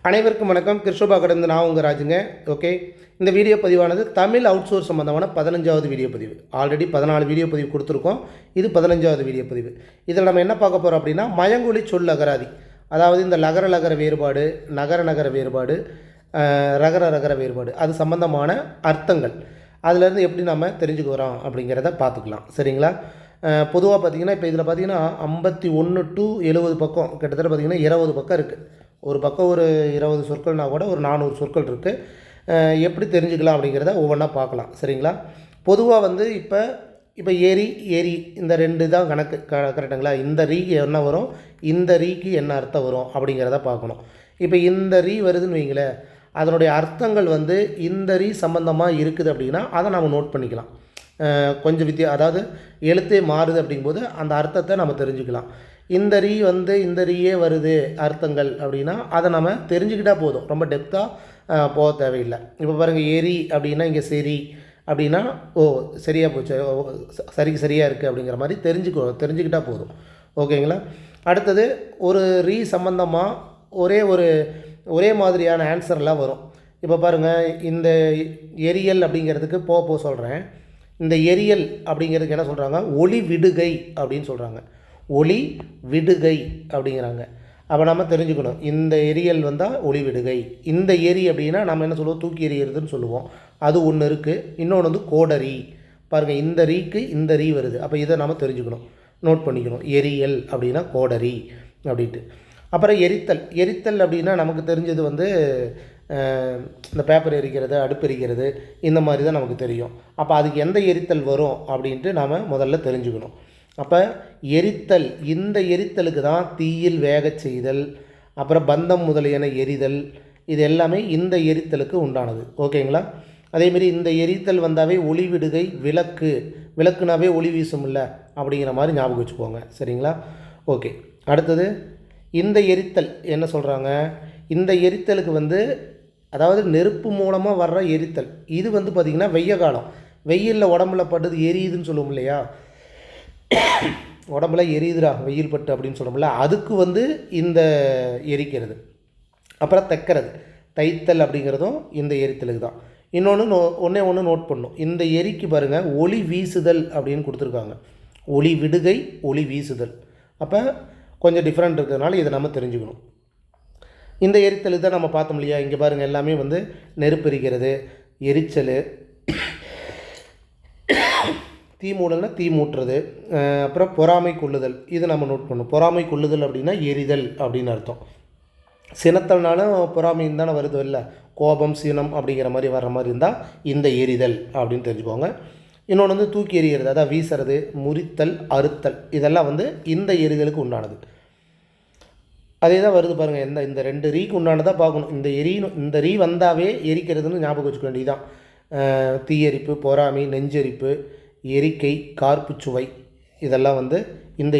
அனைவருக்கும் வணக்கம். கிருஷ்ணபா கடந்து நான் உங்கள் ராஜுங்க. ஓகே, இந்த வீடியோ பதிவானது தமிழ் அவுட் சோர்ஸ் சம்மந்தமான 15வது வீடியோ பதிவு. ஆல்ரெடி 14 வீடியோ பதிவு கொடுத்துருக்கோம். இது 15வது வீடியோ பதிவு. இதில் நம்ம என்ன பார்க்க போகிறோம் அப்படின்னா, மயங்கொலி சொல் அகராதி. அதாவது இந்த லகர லகர வேறுபாடு, நகர நகர வேறுபாடு, ரகர ரகர வேறுபாடு, அது சம்மந்தமான அர்த்தங்கள் அதிலேருந்து எப்படி நம்ம தெரிஞ்சுக்கிறோம் அப்படிங்கிறத பார்த்துக்கலாம். சரிங்களா? பொதுவாக பார்த்திங்கன்னா, இப்போ இதில் பார்த்திங்கன்னா 51 to 70 பக்கம், கிட்டத்தட்ட பார்த்திங்கன்னா 20 பக்கம் இருக்குது. ஒரு பக்கம் ஒரு 20 சொற்கள்னால் கூட ஒரு 400 சொற்கள் இருக்குது. எப்படி தெரிஞ்சுக்கலாம் அப்படிங்கிறத ஒவ்வொன்றா பார்க்கலாம். சரிங்களா? பொதுவாக வந்து இப்போ ஏரி இந்த 2 தான் கணக்கு. கரெக்டுங்களா? இந்த ரீக்கு என்ன வரும், இந்த ரீக்கு என்ன அர்த்தம் வரும் அப்படிங்கிறத பார்க்கணும். இப்போ இந்த ரீ வருதுன்னு வைங்களேன், அதனுடைய அர்த்தங்கள் வந்து இந்த ரீ சம்மந்தமாக இருக்குது அப்படின்னா அதை நம்ம நோட் பண்ணிக்கலாம். கொஞ்சம் அதாவது எழுத்தே மாறுது அப்படிங்கும்போது அந்த அர்த்தத்தை நம்ம தெரிஞ்சுக்கலாம். இந்த ரீ வந்து இந்த ரீயே வருது அர்த்தங்கள் அப்படின்னா அதை நம்ம தெரிஞ்சுக்கிட்டால் போதும், ரொம்ப டெப்த்தாக போக தேவையில்லை. இப்போ பாருங்கள், ஏரி அப்படின்னா இங்கே சரி அப்படின்னா சரியாக போச்சு, சரியாக இருக்குது அப்படிங்கிற மாதிரி தெரிஞ்சுக்கிட்டால் போதும். ஓகேங்களா? அடுத்தது ஒரு ரீ சம்மந்தமாக ஒரே மாதிரியான ஆன்சர்லாம் வரும். இப்போ பாருங்கள், இந்த எரியல் அப்படிங்கிறதுக்கு போக சொல்கிறேன். இந்த எரியல் அப்படிங்கிறதுக்கு என்ன சொல்கிறாங்க, ஒளி விடுகை அப்படின்னு சொல்கிறாங்க. ஒளி விடுகை அப்படிங்கிறாங்க. அப்போ நம்ம தெரிஞ்சுக்கணும், இந்த எரியல் வந்தால் ஒளி விடுகை. இந்த எரி அப்படின்னா நம்ம என்ன சொல்லுவோம், தூக்கி எறிகிறதுன்னு சொல்லுவோம். அது ஒன்று இருக்குது. இன்னொன்று வந்து கோடரி. பாருங்கள், இந்த ரீக்கு இந்த ரீ வருது. அப்போ இதை நம்ம தெரிஞ்சுக்கணும், நோட் பண்ணிக்கணும். எரியல் அப்படின்னா கோடரி அப்படின்ட்டு. அப்புறம் எரித்தல் அப்படின்னா நமக்கு தெரிஞ்சது வந்து இந்த பேப்பர் எரிக்கிறது, அடுப்பு எரிக்கிறது, இந்த மாதிரி தான் நமக்கு தெரியும். அப்போ அதுக்கு எந்த எரித்தல் வரும் அப்படின்ட்டு நாம் முதல்ல தெரிஞ்சுக்கணும். அப்போ எரித்தல், இந்த எரித்தலுக்கு தான் தீயில் வேகச் செய்தல், அப்புறம் பந்தம் முதலியன எரிதல், இது எல்லாமே இந்த எரித்தலுக்கு உண்டானது. ஓகேங்களா? அதேமாரி இந்த எரித்தல் வந்தாவே ஒளி விடுகை, விளக்குனாவே ஒளி வீசும்ல அப்படிங்கிற மாதிரி ஞாபகம் வச்சுக்கோங்க. சரிங்களா? ஓகே. அடுத்தது இந்த எரித்தல் என்ன சொல்கிறாங்க, இந்த எரித்தலுக்கு வந்து அதாவது நெருப்பு மூலமாக வர்ற எரித்தல். இது வந்து பார்த்திங்கன்னா வெய்ய காலம், வெயிலில் உடம்புல படுது எரியுதுன்னு சொல்லுவோம் இல்லையா, உடம்புல எரியுதுரா வெயில் பட்டு அப்படின்னு சொல்கிறோம்ல, அதுக்கு வந்து இந்த எரிக்கிறது. அப்புறம் தைத்தல் அப்படிங்கிறதும் இந்த எரித்தலுக்கு தான். இன்னொன்று ஒன்று நோட் பண்ணும், இந்த எரிக்கு பாருங்கள் ஒளி வீசுதல் அப்படின்னு கொடுத்துருக்காங்க. ஒளி விடுகை, ஒளி வீசுதல். அப்போ கொஞ்சம் டிஃப்ரெண்ட் இருக்கிறதுனால இதை நம்ம தெரிஞ்சுக்கணும். இந்த எரித்தலுக்கு தான் நம்ம பார்த்தோம் இல்லையா, இங்கே பாருங்கள் எல்லாமே வந்து நெருப்பு எரிக்கிறது, எரிச்சல், தீ மூடல்னா தீ மூட்டுறது, அப்புறம் பொறாமை கொள்ளுதல், இது நம்ம நோட் பண்ணணும். பொறாமை கொள்ளுதல் அப்படின்னா எரிதல் அப்படின்னு அர்த்தம். சினத்தல்னாலும் பொறாமைன்னு தானே வருது இல்லை, கோபம் சினம் அப்படிங்கிற மாதிரி வர்ற மாதிரி இருந்தால் இந்த எரிதல் அப்படின்னு தெரிஞ்சுக்கோங்க. இன்னொன்று வந்து தூக்கி எறிகிறது, அதாவது வீசுறது, முறித்தல், அறுத்தல், இதெல்லாம் வந்து இந்த எரிதலுக்கு உண்டானது. அதே தான் வருது பாருங்கள், இந்த 2 ரீக்கு உண்டானதாக பார்க்கணும். இந்த ரீ வந்தாவே எரிக்கிறதுன்னு ஞாபகம் வச்சுக்க வேண்டியதுதான். தீயரிப்பு, பொறாமை, நெஞ்செரிப்பு, எரிக்கை, கார்ப்புச்சுவை, இதெல்லாம் வந்து இந்த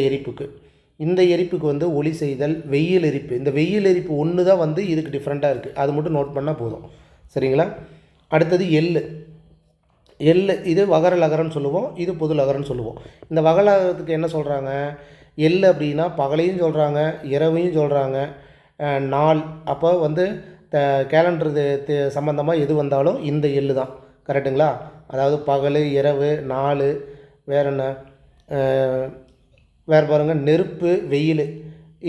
எரிப்புக்கு வந்து ஒளி செய்தல், வெயில் எரிப்பு. இந்த வெயில் எரிப்பு ஒன்று தான் வந்து இதுக்கு டிஃப்ரெண்ட்டாக இருக்குது, அது மட்டும் நோட் பண்ணால் போதும். சரிங்களா? அடுத்தது எள்ளு. இது வகர லகரன்னு சொல்லுவோம், இது பொது லகரன்னு சொல்லுவோம். இந்த வகலகரத்துக்கு என்ன சொல்கிறாங்க, எள்ளு அப்படின்னா பகலையும் சொல்கிறாங்க, இரவையும் சொல்கிறாங்க, நாள். அப்போ வந்து கேலண்டர் சம்மந்தமாக எது வந்தாலும் இந்த எள்ளு தான். கரெக்டுங்களா? அதாவது பகல், இரவு, நாள், வேறு என்ன, வேறு பாருங்கள் நெருப்பு, வெயில்,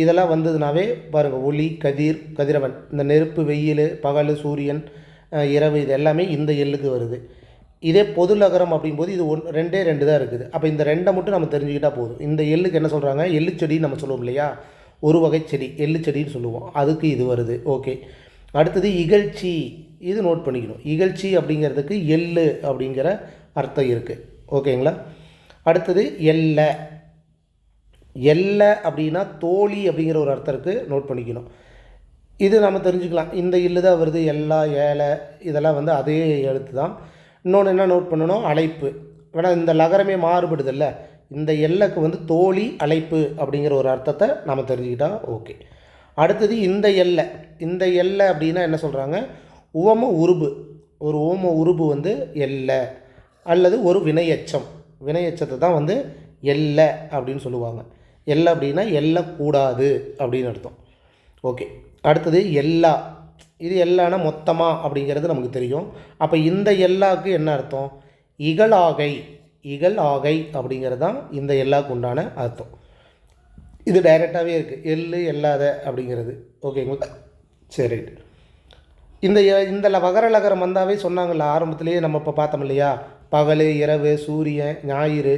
இதெல்லாம் வந்ததுனாவே பாருங்கள் ஒளி, கதிரவன். இந்த நெருப்பு, வெயில், பகல், சூரியன், இரவு, இது எல்லாமே இந்த எள்ளுக்கு வருது. இதே பொது லகரம் அப்படிங்கும்போது இது 2 தான் இருக்குது. அப்போ இந்த 2 மட்டும் நம்ம தெரிஞ்சுக்கிட்டால் போதும். இந்த எள்ளுக்கு என்ன சொல்கிறாங்க, எள்ளு செடின்னு நம்ம சொல்லுவோம் இல்லையா, ஒரு வகை செடி எள்ளு செடின்னு சொல்லுவோம், அதுக்கு இது வருது. ஓகே. அடுத்தது இகழ்ச்சி, இது நோட் பண்ணிக்கணும். இகழ்ச்சி அப்படிங்கிறதுக்கு எள்ளு அப்படிங்கிற அர்த்தம் இருக்குது. ஓகேங்களா? அடுத்தது எல்லை அப்படின்னா தோழி அப்படிங்கிற ஒரு அர்த்தம் இருக்குது, நோட் பண்ணிக்கணும். இது நம்ம தெரிஞ்சுக்கலாம், இந்த எள்ளு தான் வருது. எல்லா, ஏழை, இதெல்லாம் வந்து அதே எழுத்து தான். இன்னொன்று என்ன நோட் பண்ணணும், அழைப்பு. வேணால் இந்த லகரமே மாறுபடுதில்ல, இந்த எல்லைக்கு வந்து தோழி, அழைப்பு அப்படிங்கிற ஒரு அர்த்தத்தை நம்ம தெரிஞ்சுக்கிட்டால் ஓகே. அடுத்தது இந்த எல்லை அப்படின்னா என்ன சொல்கிறாங்க, உவம உருபு. ஒரு உவம உருபு வந்து எல்லை அல்லது ஒரு வினையச்சத்தை தான் வந்து எல்லை அப்படின்னு சொல்லுவாங்க. எல்லை அப்படின்னா எல்லக்கூடாது அப்படின்னு அர்த்தம். ஓகே. அடுத்தது இது எல்லாம்னா மொத்தமாக அப்படிங்கிறது நமக்கு தெரியும். அப்போ இந்த எல்லாக்கு என்ன அர்த்தம்? இகழாகை. இகழாகை அப்படிங்கிறது தான் இந்த எல்லாக்கு உண்டான அர்த்தம். இது டைரெக்டாகவே இருக்குது, எள்ளு எல்லாத அப்படிங்கிறது. ஓகேங்களா? சரி. இந்த இந்த வகர லகரம் வந்தாவே சொன்னாங்கல்ல ஆரம்பத்துலேயே, நம்ம இப்போ பார்த்தோம் இல்லையா, பகல், இரவு, சூரியன், ஞாயிறு,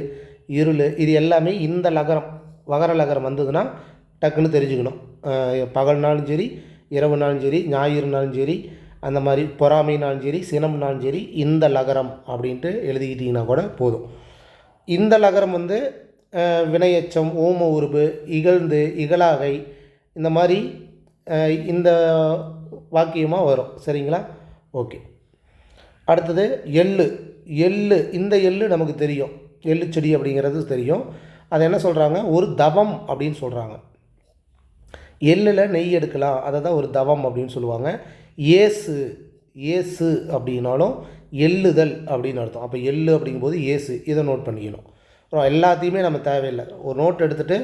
இருள், இது எல்லாமே இந்த லகரம் வகர லகரம் வந்ததுன்னா டக்குன்னு தெரிஞ்சுக்கணும். பகல்னாலும் சரி, இரவுனாலும் சரி, ஞாயிறுனாலும் சரி, அந்த மாதிரி பொறாமைனாலும் சரி, சினம்னாலும் சரி, இந்த லகரம் அப்படின்ட்டு எழுதிக்கிட்டிங்கன்னா கூட போதும். இந்த லகரம் வந்து வினையச்சம், ஓம உருபு, இகழ்ந்து, இகழாகை, இந்த மாதிரி இந்த வாக்கியமாக வரும். சரிங்களா? ஓகே. அடுத்தது எள்ளு. எள்ளு, இந்த எள்ளு நமக்கு தெரியும், எள்ளு செடி அப்படிங்கிறது தெரியும். அது என்ன சொல்கிறாங்க? ஒரு தவம் அப்படின்னு சொல்கிறாங்க. எள்ளில் நெய் எடுக்கலாம், அதை தான் ஒரு தவம் அப்படின்னு சொல்லுவாங்க. ஏசு, ஏசு அப்படின்னாலும் எள்ளுதல் அப்படின்னு அர்த்தம். அப்போ எள்ளு அப்படிங்கும்போது ஏசு, இதை நோட் பண்ணிக்கணும். எல்லாத்தையுமே நம்ம தேவையில்லை, ஒரு நோட் எடுத்துகிட்டு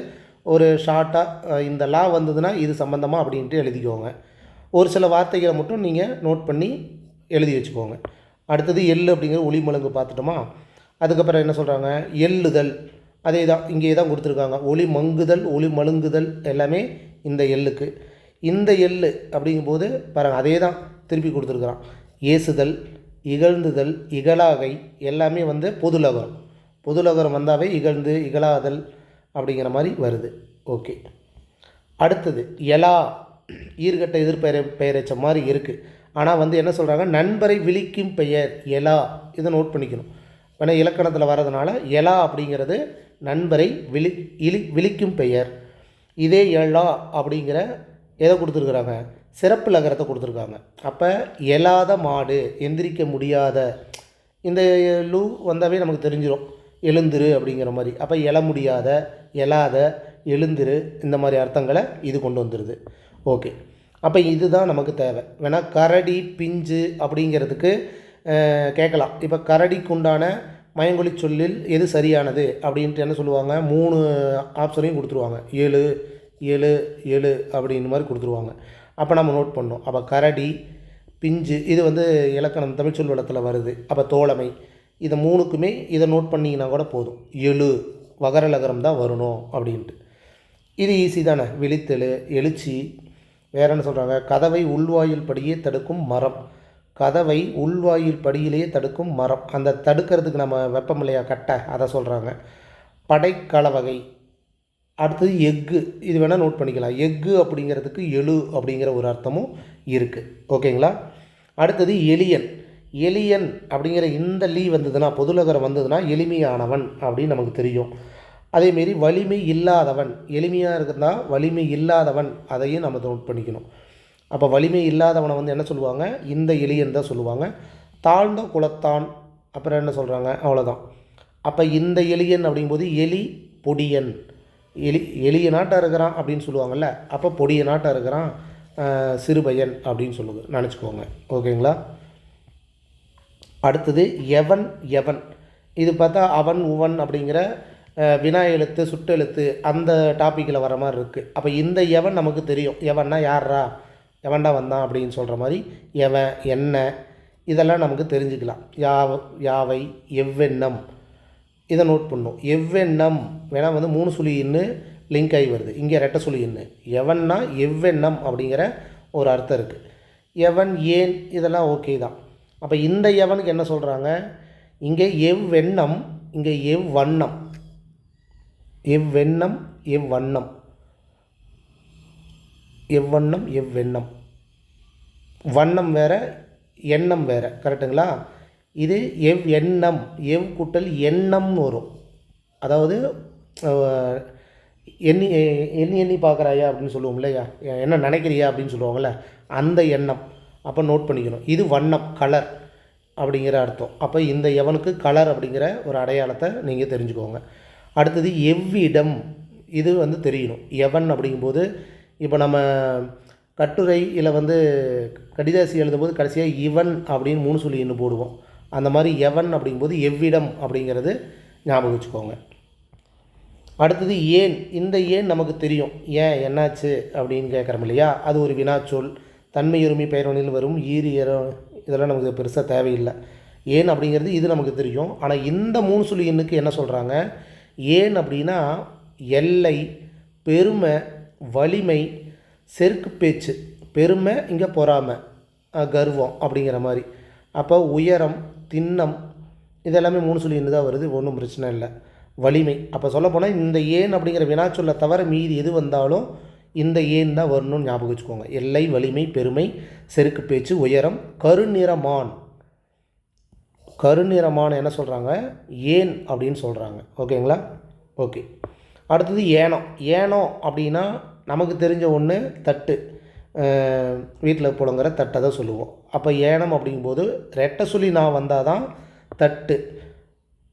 ஒரு ஷார்ட்டாக இந்த லா வந்ததுன்னா இது சம்மந்தமாக அப்படின்ட்டு எழுதிக்கோங்க. ஒரு சில வார்த்தைகளை மட்டும் நீங்கள் நோட் பண்ணி எழுதி வச்சுக்கோங்க. அடுத்தது எள்ளு அப்படிங்கிற ஒளி மழுங்கு பார்த்துட்டோமா? அதுக்கப்புறம் என்ன சொல்கிறாங்க? எள்ளுதல், அதே தான் இங்கே தான் கொடுத்துருக்காங்க. ஒளி மங்குதல், ஒளி மழுங்குதல் எல்லாமே இந்த எள்ளுக்கு. இந்த எள்ளு அப்படிங்கும்போது பாருங்கள், அதே தான் திருப்பி கொடுத்துருக்குறான். ஏசுதல், இகழ்ந்துதல், இகழாகை எல்லாமே வந்து பொதுலகரம். பொதுலகரம் வந்தாவே இகழ்ந்து, இகழாதல் அப்படிங்கிற மாதிரி வருது. ஓகே. அடுத்தது எலா, ஈர்கட்ட பெயரச்ச மாதிரி இருக்குது. ஆனால் வந்து என்ன சொல்கிறாங்க? நண்பரை விழிக்கும் பெயர் எலா, இதை நோட் பண்ணிக்கணும். ஏன்னா இலக்கணத்தில் வர்றதுனால எலா அப்படிங்கிறது நண்பரை விழிக்கும் பெயர். இதே எலா அப்படிங்கிற எதை கொடுத்துருக்குறாங்க? சிறப்பு லகரத்தை கொடுத்துருக்காங்க. அப்போ எலாத மாடு, எந்திரிக்க முடியாத, இந்த லூ வந்தாவே நமக்கு தெரிஞ்சிடும், எழுந்திரு அப்படிங்கிற மாதிரி. அப்போ எழ முடியாத, எழாத, எழுந்திரு, இந்த மாதிரி அர்த்தங்களை இது கொண்டு வந்துடுது. ஓகே. அப்போ இதுதான் நமக்கு தேவை. வேணால் கரடி, பிஞ்சு அப்படிங்கிறதுக்கு கேட்கலாம். இப்போ கரடிக்கு உண்டான மயங்கொலி சொல்லில் எது சரியானது அப்படின்ட்டு என்ன சொல்லுவாங்க? 3 ஆப்ஷனையும் கொடுத்துருவாங்க. 7 7 7 அப்படின்ற மாதிரி கொடுத்துருவாங்க. அப்போ நம்ம நோட் பண்ணோம். அப்போ கரடி, பிஞ்சு, இது வந்து இலக்கணம் தமிழ் சொல் வளத்தில் வருது. அப்போ தோழமை, இதை 3க்குமே இதை நோட் பண்ணிங்கன்னா கூட போதும். எழு வகர லகரம் தான் வரணும் அப்படின்ட்டு. இது ஈஸி தானே. விழித்தெழு, எழுச்சி. வேறு என்ன சொல்கிறாங்க? கதவை உள்வாயில் படியே தடுக்கும் மரம். கதவை உள்வாயில் படியிலேயே தடுக்கும் மரம். அந்த தடுக்கிறதுக்கு நம்ம வெப்பம் இல்லையா, கட்டை, அதை சொல்கிறாங்க. படைக்கலவகை. அடுத்தது எஃகு, இது வேணால் நோட் பண்ணிக்கலாம். எஃகு அப்படிங்கிறதுக்கு எழு அப்படிங்கிற ஒரு அர்த்தமும் இருக்குது. ஓகேங்களா? அடுத்தது எளியன். எளியன் அப்படிங்கிற இந்த லீ வந்ததுன்னா, பொதுலகரம் வந்ததுன்னா எளிமையானவன் அப்படின்னு நமக்கு தெரியும். அதேமாரி வலிமை இல்லாதவன், எளிமையாக இருந்தால் வலிமை இல்லாதவன், அதையும் நம்ம நோட் பண்ணிக்கணும். அப்போ வலிமை இல்லாதவனை வந்து என்ன சொல்லுவாங்க? இந்த எளியன் தான் சொல்லுவாங்க. தாழ்ந்த குலத்தான், அப்புறம் என்ன சொல்கிறாங்க? அவ்வளோதான். அப்போ இந்த எளியன் அப்படிங்கும்போது எலி பொடியன், எளிய நாட்டாக இருக்கிறான் அப்படின்னு சொல்லுவாங்கள்ல, அப்போ பொடிய நாட்டாக இருக்கிறான் சிறுபையன் அப்படின்னு சொல்லுது, நினச்சிக்கோங்க. ஓகேங்களா? அடுத்தது எவன். எவன் இது பார்த்தா அவன் உவன் அப்படிங்கிற வினா எழுத்து, சுட்டெழுத்து அந்த டாப்பிக்கில் வர மாதிரி இருக்குது. அப்போ இந்த எவன் நமக்கு தெரியும். எவன்னா யாரா, எவன்டா வந்தான் அப்படின்னு சொல்கிற மாதிரி எவன், என்ன, இதெல்லாம் நமக்கு தெரிஞ்சுக்கலாம். யாவை, எவ்வெண்ணம், இதை நோட் பண்ணும். எவ்வெண்ணம் வேணால் வந்து 3 சுழி இன்னு லிங்க் ஆகி வருது, இங்கே 2 சுழி இன்னு. எவன்னா எவ்வெண்ணம் அப்படிங்கிற ஒரு அர்த்தம் இருக்குது. எவன், ஏன், இதெல்லாம் ஓகே தான். அப்போ இந்த எவனுக்கு என்ன சொல்கிறாங்க? இங்கே எவ்வெண்ணம், இங்கே எவ்வண்ணம். எவ்வெண்ணம், எவ்வண்ணம், எவ்வண்ணம், எவ்வெண்ணம். வண்ணம் வேறு, எண்ணம் வேறு. கரெக்டுங்களா? இது எண்ணம், எவ் கூட்டல் எண்ணம்னு வரும். அதாவது எண்ணி எண்ணி எண்ணி பார்க்குறாயா அப்படின்னு சொல்லுவோம் இல்லையா, என்ன நினைக்கிறியா அப்படின்னு சொல்லுவாங்கள்ல, அந்த எண்ணம். அப்போ நோட் பண்ணிக்கணும். இது வண்ணம், கலர் அப்படிங்கிற அர்த்தம். அப்போ இந்த எவனுக்கு கலர் அப்படிங்கிற ஒரு அடையாளத்தை நீங்கள் தெரிஞ்சுக்கோங்க. அடுத்தது எவ்விடம், இது வந்து தெரியணும். எவன் அப்படிங்கும்போது இப்போ நம்ம கட்டுரை இல்லை வந்து கடிதாசி எழுதும்போது கடைசியாக இவன் அப்படின்னு 3 சொல்லி இன்னும் போடுவோம். அந்த மாதிரி எவன் அப்படிங்கும்போது எவ்விடம் அப்படிங்கிறது ஞாபகம் வச்சுக்கோங்க. அடுத்தது ஏன். இந்த ஏன் நமக்கு தெரியும். ஏன், என்னாச்சு அப்படின்னு கேட்குறோம் இல்லையா, அது ஒரு வினாச்சொல், தன்மையுரிமை பெயரொனில் வரும் ஈறு இதெல்லாம் நமக்கு பெருசாக தேவையில்லை. ஏன் அப்படிங்கிறது இது நமக்கு தெரியும். ஆனால் இந்த 3 சுழி எண்ணுக்கு என்ன சொல்கிறாங்க, ஏன் அப்படின்னா எல்லை, பெருமை, வலிமை, செருக்கு பேச்சு. பெருமை இங்கே பொறாமை, கர்வம் அப்படிங்கிற மாதிரி. அப்போ உயரம், திண்ணம் இதெல்லாமே 3 சுழி எண்ணு தான் வருது, ஒன்றும் பிரச்சனை இல்லை. வலிமை, அப்போ சொல்லப்போனால் இந்த ஏன் அப்படிங்கிற வினாச்சொல்லை தவிர மீதி எது வந்தாலும் இந்த ஏன் தான் வரணும்னு ஞாபகம் வச்சுக்கோங்க. எல்லை, வலிமை, பெருமை, செருக்கு பேச்சு, உயரம். கருநிறமான், கருநிறமான் என்ன சொல்கிறாங்க, ஏன் அப்படின்னு சொல்கிறாங்க. ஓகேங்களா? ஓகே. அடுத்தது ஏனம். ஏனம் அப்படின்னா நமக்கு தெரிஞ்ச ஒன்று தட்டு, வீட்டில் புழங்குற தட்டை தான் சொல்லுவோம். அப்போ ஏனம் அப்படிங்கும்போது ரெட்டை சுழி நான் வந்தால் தான் தட்டு.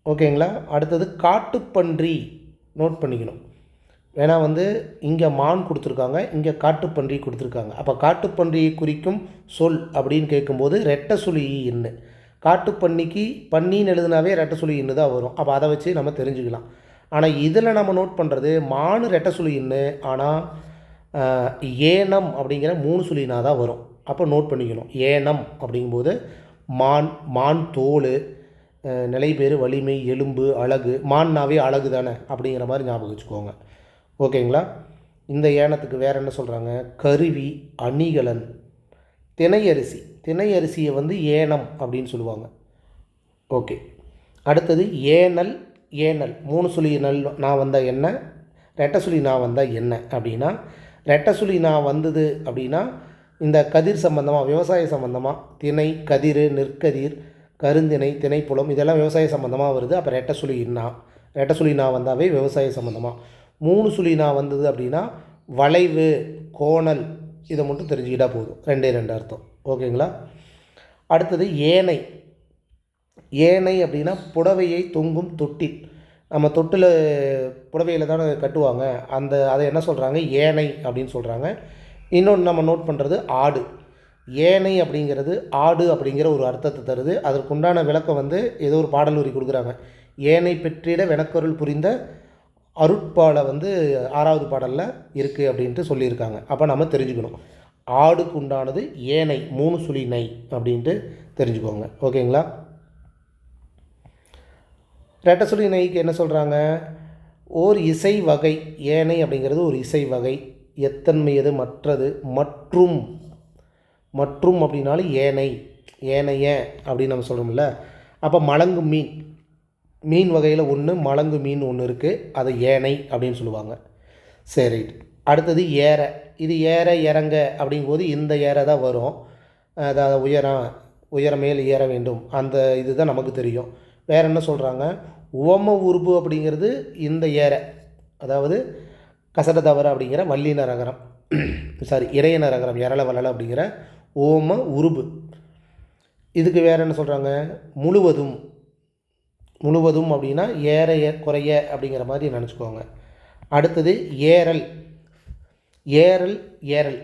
ஓகேங்களா? அடுத்தது காட்டுப்பன்றி, நோட் பண்ணிக்கணும். ஏன்னா இங்கே மான் கொடுத்துருக்காங்க, இங்கே காட்டுப்பன்றி கொடுத்துருக்காங்க. அப்போ காட்டுப்பன்றியை குறிக்கும் சொல் அப்படின்னு கேட்கும்போது ரெட்டை சுழி எண்ணு. காட்டுப்பன்னிக்கு பன்னின்னு எழுதுனாவே ரெட்டை சுழி எண்ணு தான் வரும். அப்போ அதை வச்சு நம்ம தெரிஞ்சுக்கலாம். ஆனால் இதில் நம்ம நோட் பண்ணுறது மான் ரெட்டை சுழி எண்ணு, ஆனால் ஏனம் அப்படிங்கிற 3 சுழினா தான் வரும். அப்போ நோட் பண்ணிக்கணும். ஏனம் அப்படிங்கும்போது மான், மான் தோல், நிலைபேறு, வலிமை, எலும்பு, அழகு. மான்னாவே அழகு தானே அப்படிங்கிற மாதிரி ஞாபகம் வச்சுக்கோங்க. ஓகேங்களா? இந்த ஏனத்துக்கு வேறு என்ன சொல்கிறாங்க, கருவி, அணிகலன். திணையரிசி, திணையரிசியை ஏனம் அப்படின்னு சொல்லுவாங்க. ஓகே. அடுத்தது ஏனல், ஏனல் 3 சுழி நல் நான் வந்தால் என்ன, ரெட்டை சுழி நான் வந்தால் என்ன அப்படின்னா, ரெட்டை சுழி நான் வந்தது அப்படின்னா இந்த கதிர் சம்பந்தமாக, விவசாய சம்பந்தமாக, திணை, கதிர், நெற்கதிர், கருந்திணை, திணைப்புலம் இதெல்லாம் விவசாய சம்பந்தமாக வருது. அப்போ ரெட்டை சுழி ரெட்டை சுழி நான் வந்தாவே விவசாய சம்பந்தமாக. 3 சுழி நான் வந்தது அப்படின்னா வளைவு, கோணல், இதை மட்டும் தெரிஞ்சுக்கிட்டா போதும். 2 அர்த்தம். ஓகேங்களா? அடுத்தது ஏனை. ஏனை அப்படின்னா புடவையை தொங்கும் தொட்டில். நம்ம தொட்டில் புடவையில் தானே கட்டுவாங்க, அதை என்ன சொல்கிறாங்க, ஏனை அப்படின்னு சொல்கிறாங்க. இன்னொன்று நம்ம நோட் பண்ணுறது ஆடு. ஏனை அப்படிங்கிறது ஆடு அப்படிங்கிற ஒரு அர்த்தத்தை தருது. அதற்குண்டான விளக்கம் ஏதோ ஒரு பாடல் வரி கொடுக்குறாங்க. ஏனை பெற்றிட வெனக்கருள் புரிந்த அருட்பாலை 6வது பாடலில் இருக்குது அப்படின்ட்டு சொல்லியிருக்காங்க. அப்போ நம்ம தெரிஞ்சுக்கணும், ஆடுக்கு உண்டானது ஏனை, 3 சுழி நை அப்படின்ட்டு தெரிஞ்சுக்கோங்க. ஓகேங்களா? ரெட்டை சுழி நைக்கு என்ன சொல்கிறாங்க, ஓர் இசை வகை. ஏனை அப்படிங்கிறது ஒரு இசை வகை. எத்தன்மையது, மற்றது, மற்றும். மற்றும் அப்படின்னாலும் ஏனை, ஏனைய அப்படின்னு நம்ம சொல்கிறோம்ல. அப்போ மலங்கு மீன், மீன் வகையில் ஒன்று, மலங்கு மீன் ஒன்று இருக்குது, அதை ஏனை அப்படின்னு சொல்லுவாங்க. சரி. அடுத்தது ஏற. இது ஏற இறங்க அப்படிங்கும்போது இந்த ஏற தான் வரும். அதாவது உயரம் மேல் ஏற வேண்டும், அந்த இது தான் நமக்கு தெரியும். வேறு என்ன சொல்கிறாங்க, உவம உருபு அப்படிங்கிறது இந்த ஏற, அதாவது கசட தவறு அப்படிங்கிற வல்லின ரகரம், இறையன ரகரம், எரள வளல அப்படிங்கிற ஓம உருபு. இதுக்கு வேறு என்ன சொல்கிறாங்க, முழுவதும். முழுவதும் அப்படின்னா ஏற குறைய அப்படிங்கிற மாதிரி நினச்சிக்கோங்க. அடுத்தது ஏறல். ஏறல், ஏறல்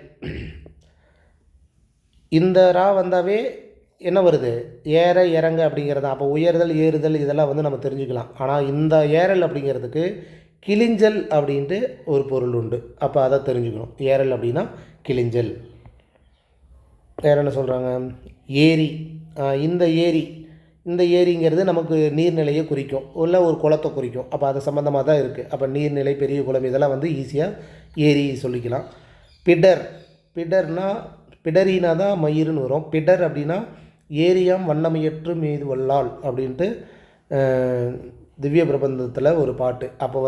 இந்த ரா வந்தாவே என்ன வருது, ஏற இறங்க அப்படிங்கிறது. அப்போ உயர்தல், ஏறுதல் இதெல்லாம் நம்ம தெரிஞ்சுக்கலாம். ஆனால் இந்த ஏறல் அப்படிங்கிறதுக்கு கிளிஞ்சல் அப்படின்ட்டு ஒரு பொருள் உண்டு. அப்போ அதை தெரிஞ்சுக்கணும். ஏறல் அப்படின்னா கிளிஞ்சல். வேறு என்ன சொல்கிறாங்க, ஏரி. இந்த ஏரி, இந்த ஏரிங்கிறது நமக்கு நீர்நிலையை குறிக்கும், இல்லை ஒரு குளத்தை குறிக்கும். அப்போ அது சம்மந்தமாக தான் இருக்குது. அப்போ நீர்நிலை, பெரிய குளம் இதெல்லாம் ஈஸியாக ஏரி சொல்லிக்கலாம். பிடர். பிடரினா தான் மயிருன்னு வரும். பிடர் அப்படின்னா ஏரியாம் வண்ணமையற்று மீது வல்லாள் அப்படின்ட்டு திவ்ய பிரபந்தத்தில் ஒரு பாட்டு. அப்போ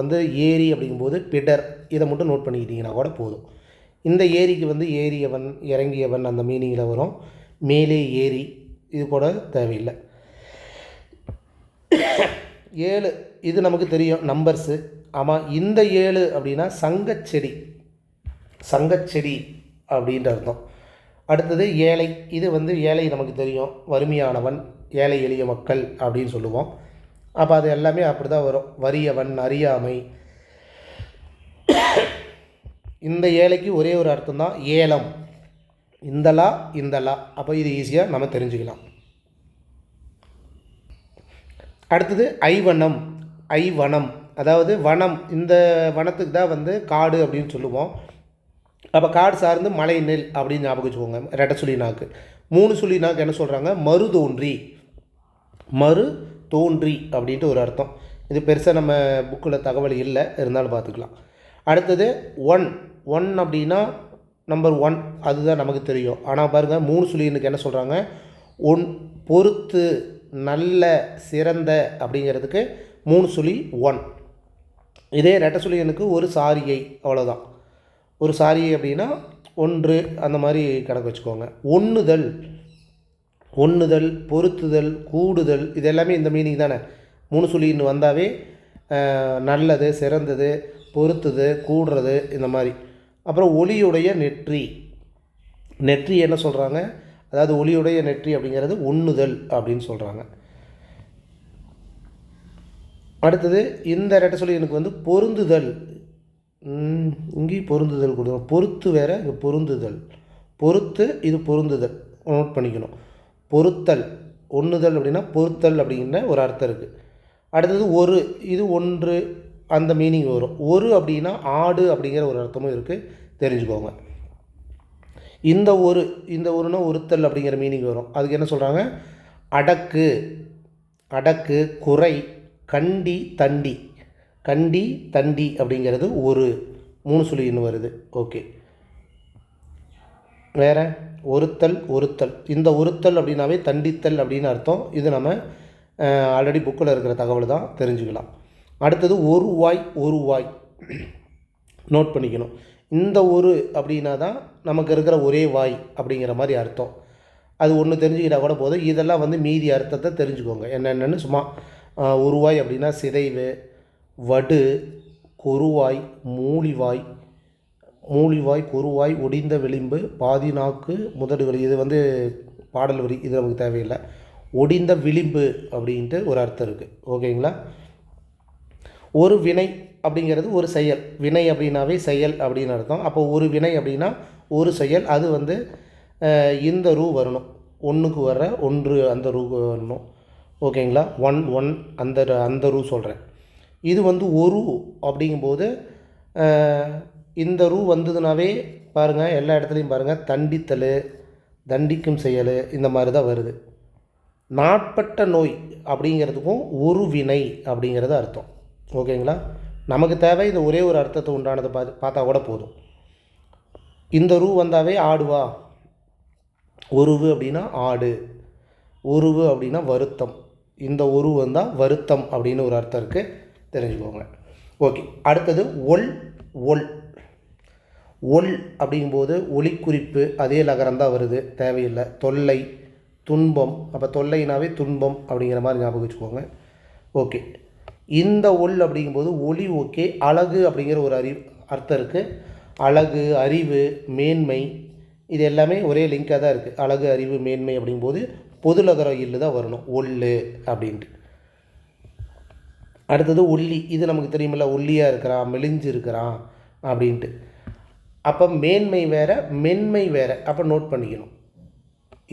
ஏரி அப்படிங்கும்போது பிடர், இதை மட்டும் நோட் பண்ணிக்கிட்டிங்கன்னா கூட போதும். இந்த ஏரிக்கு ஏறியவன், இறங்கியவன் அந்த மீனிங்கில் வரும். மேலே ஏரி, இது கூட தேவையில்லை. 7 இது நமக்கு தெரியும், நம்பர்ஸு. ஆமாம், இந்த 7 அப்படின்னா சங்கச்செடி, சங்கச்செடி அப்படின்ற அர்த்தம். அடுத்தது ஏழை. இது ஏழை நமக்கு தெரியும், வறுமையானவன், ஏழை எளிய மக்கள் அப்படின்னு சொல்லுவோம். அப்போ அது எல்லாமே அப்படி தான் வரும். வறியவன், அறியாமை. இந்த ஏழைக்கு ஒரே ஒரு அர்த்தம் தான், ஏலம். இந்தலா. அப்போ இது ஈஸியாக நம்ம தெரிஞ்சுக்கலாம். அடுத்தது ஐவனம். ஐவனம் அதாவது வனம். இந்த வனத்துக்கு தான் காடு அப்படின்னு சொல்லுவோம். அப்போ காடு சார்ந்து மலை நெல் அப்படின்னு ஞாபகம் வச்சுக்கோங்க. ரெட்டை சுழி நாக்கு. 3 சுழி நாக்கு என்ன சொல்கிறாங்க? மறு தோன்றி. மறு தோன்றி அப்படின்ட்டு ஒரு அர்த்தம். இது பெருசாக நம்ம புக்கில் தகவல் இல்லை, இருந்தாலும் பார்த்துக்கலாம். அடுத்தது ஒன். ஒன் அப்படின்னா நம்பர் 1, அதுதான் நமக்கு தெரியும். ஆனால் பாருங்கள் 3 சுழினுக்கு என்ன சொல்கிறாங்க? ஒன், பொறுத்து, நல்ல, சிறந்த அப்படிங்கிறதுக்கு 3 சுழி 1. இதே ரெட்டை சுழியனுக்கு ஒரு சாரியை, அவ்வளோதான். ஒரு சாரியை அப்படின்னா 1 அந்த மாதிரி கணக்கு வச்சுக்கோங்க. ஒன்றுதல், ஒன்றுதல், பொருத்துதல், கூடுதல், இது எல்லாமே இந்த மீனிங் தானே. 3 சுழின்னு வந்தாவே நல்லது, சிறந்தது, பொருத்துது, கூடுறது, இந்த மாதிரி. அப்புறம் ஒளியுடைய நெற்றி. நெற்றி என்ன சொல்கிறாங்க? அதாவது ஒளியுடைய நெற்றி அப்படிங்கிறது ஒன்றுதல் அப்படின்னு சொல்கிறாங்க. அடுத்தது இந்த ரெட்டை சொல்லி எனக்கு வந்து பொருந்துதல். இங்கேயும் பொருந்துதல் கொடுக்கணும். பொறுத்து வேறு, இங்கே பொருந்துதல். பொறுத்து, இது பொருந்துதல், நோட் பண்ணிக்கணும். பொறுத்தல், ஒன்றுதல் அப்படின்னா பொறுத்தல் அப்படிங்கிற ஒரு அர்த்தம் இருக்குது. அடுத்தது ஒரு, இது ஒன்று, அந்த மீனிங் வரும். ஒரு அப்படின்னா ஆடு அப்படிங்கிற ஒரு அர்த்தமும் இருக்குது, தெரிஞ்சுக்கோங்க. இந்த ஒரு, இந்த ஒருனா ஒருத்தல் அப்படிங்கிற மீனிங் வரும். அதுக்கு என்ன சொல்கிறாங்க? அடக்கு, அடக்கு, குறை, கண்டி, தண்டி. கண்டி, தண்டி அப்படிங்கிறது ஒரு 3 சுழி இன்னும் வருது. ஓகே, வேறு ஒருத்தல், ஒருத்தல். இந்த ஒருத்தல் அப்படின்னாவே தண்டித்தல் அப்படின்னு அர்த்தம். இது நம்ம ஆல்ரெடி புக்கில் இருக்கிற தகவல் தான், தெரிஞ்சுக்கலாம். அடுத்தது ஒரு வாய், ஒரு வாய், நோட் பண்ணிக்கணும். இந்த ஒரு அப்படின்னா தான் நமக்கு இருக்கிற ஒரே வாய் அப்படிங்கிற மாதிரி அர்த்தம். அது ஒன்று தெரிஞ்சுக்கிட்டால் கூட போதும். இதெல்லாம் வந்து மீதி அர்த்தத்தை தெரிஞ்சுக்கோங்க என்னென்னு. சும்மா உருவாய் அப்படின்னா சிதைவு, வடு, கொருவாய், மூலிவாய், மூலிவாய், கொருவாய், ஒடிந்த விளிம்பு, பாதி நாக்கு, முதடு வலி. இது வந்து பாடல் வரி, இது நமக்கு தேவையில்லை. ஒடிந்த விளிம்பு அப்படின்ட்டு ஒரு அர்த்தம் இருக்குது. ஓகேங்களா? ஒரு வினை அப்படிங்கிறது ஒரு செயல். வினை அப்படின்னாவே செயல் அப்படின்னு அர்த்தம். அப்போ ஒரு வினை அப்படின்னா ஒரு செயல். அது வந்து இந்த ரூ வரணும். ஒன்றுக்கு வர ஒன்று அந்த ரூ வரணும். ஓகேங்களா? ஒன் அந்த ரூ சொல்கிறேன். இது வந்து ஒரு அப்படிங்கும்போது இந்த ரூ வந்ததுனாவே பாருங்கள், எல்லா இடத்துலையும் பாருங்கள், தண்டித்தல், தண்டிக்கும் செயல், இந்த மாதிரி தான் வருது. நாட்பட்ட நோய் அப்படிங்கிறதுக்கும் ஒரு வினை அப்படிங்கிறது அர்த்தம். ஓகேங்களா? நமக்கு தேவை இந்த ஒரே ஒரு அர்த்தத்தை உண்டானதை பார்த்தா கூட போதும். இந்த ரூ வந்தாவே ஆடுவா. ஒருவு அப்படின்னா ஆடு, ஒருவு அப்படின்னா வருத்தம். இந்த ஒரு வந்தால் வருத்தம் அப்படின்னு ஒரு அர்த்தம் இருக்குது, தெரிஞ்சுக்கோங்க. ஓகே, அடுத்தது ஒல். ஒல், ஒல் அப்படிங்கும்போது ஒலிக்குறிப்பு, அதே லகரம் தான் வருது, தேவையில்லை. தொல்லை, துன்பம். அப்போ தொல்லைனாவே துன்பம் அப்படிங்கிற மாதிரி ஞாபகம் வச்சுக்கோங்க. ஓகே, இந்த ஒல் அப்படிங்கும்போது ஒளி. ஓகே, அழகு அப்படிங்கிற ஒரு அர்த்தம் இருக்குது. அழகு, அறிவு, மேன்மை, இது எல்லாமே ஒரே லிங்காக தான் இருக்குது. அழகு, அறிவு, மேன்மை அப்படிங்கும்போது பொதுலகர இல்லு தான் வரணும், ஒல்லு அப்படின்ட்டு. அடுத்தது ஒல்லி. இது நமக்கு தெரியுமில்ல, ஒல்லியாக இருக்கிறான், மெலிஞ்சு இருக்கிறான் அப்படின்ட்டு. அப்போ மேன்மை வேறு, மென்மை வேறு. அப்போ நோட் பண்ணிக்கணும்.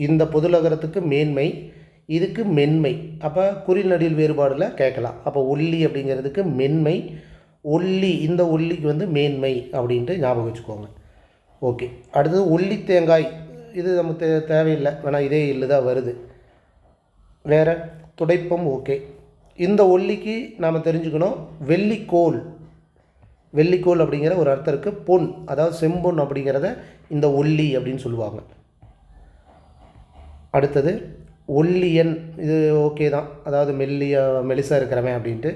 இந்த பொதுலகரத்துக்கு மேன்மை, இதுக்கு மென்மை. அப்போ குறிநடில் வேறுபாடில் கேட்கலாம். அப்போ ஒல்லி அப்படிங்கிறதுக்கு மென்மை, ஒல்லி, இந்த ஒல்லிக்கு வந்து மேன்மை அப்படின்ட்டு ஞாபகம் வச்சுக்கோங்க. ஓகே, அடுத்தது ஒல்லி தேங்காய். இது நமக்கு தேவையில்லை, வேணால் இதே இல்லு தான் வருது. வேறு துடைப்பம். ஓகே, இந்த ஒல்லிக்கு நாம் தெரிஞ்சுக்கணும் வெள்ளிக்கோல். வெள்ளிக்கோல் அப்படிங்கிற ஒரு அர்த்தம் இருக்குது. பொன், அதாவது செம்பொன் அப்படிங்கிறத இந்த ஒல்லி அப்படின்னு சொல்லுவாங்க. அடுத்தது ஒல்லியன். இது ஓகே தான், அதாவது மெலிசாக இருக்கிறவன் அப்படின்ட்டு.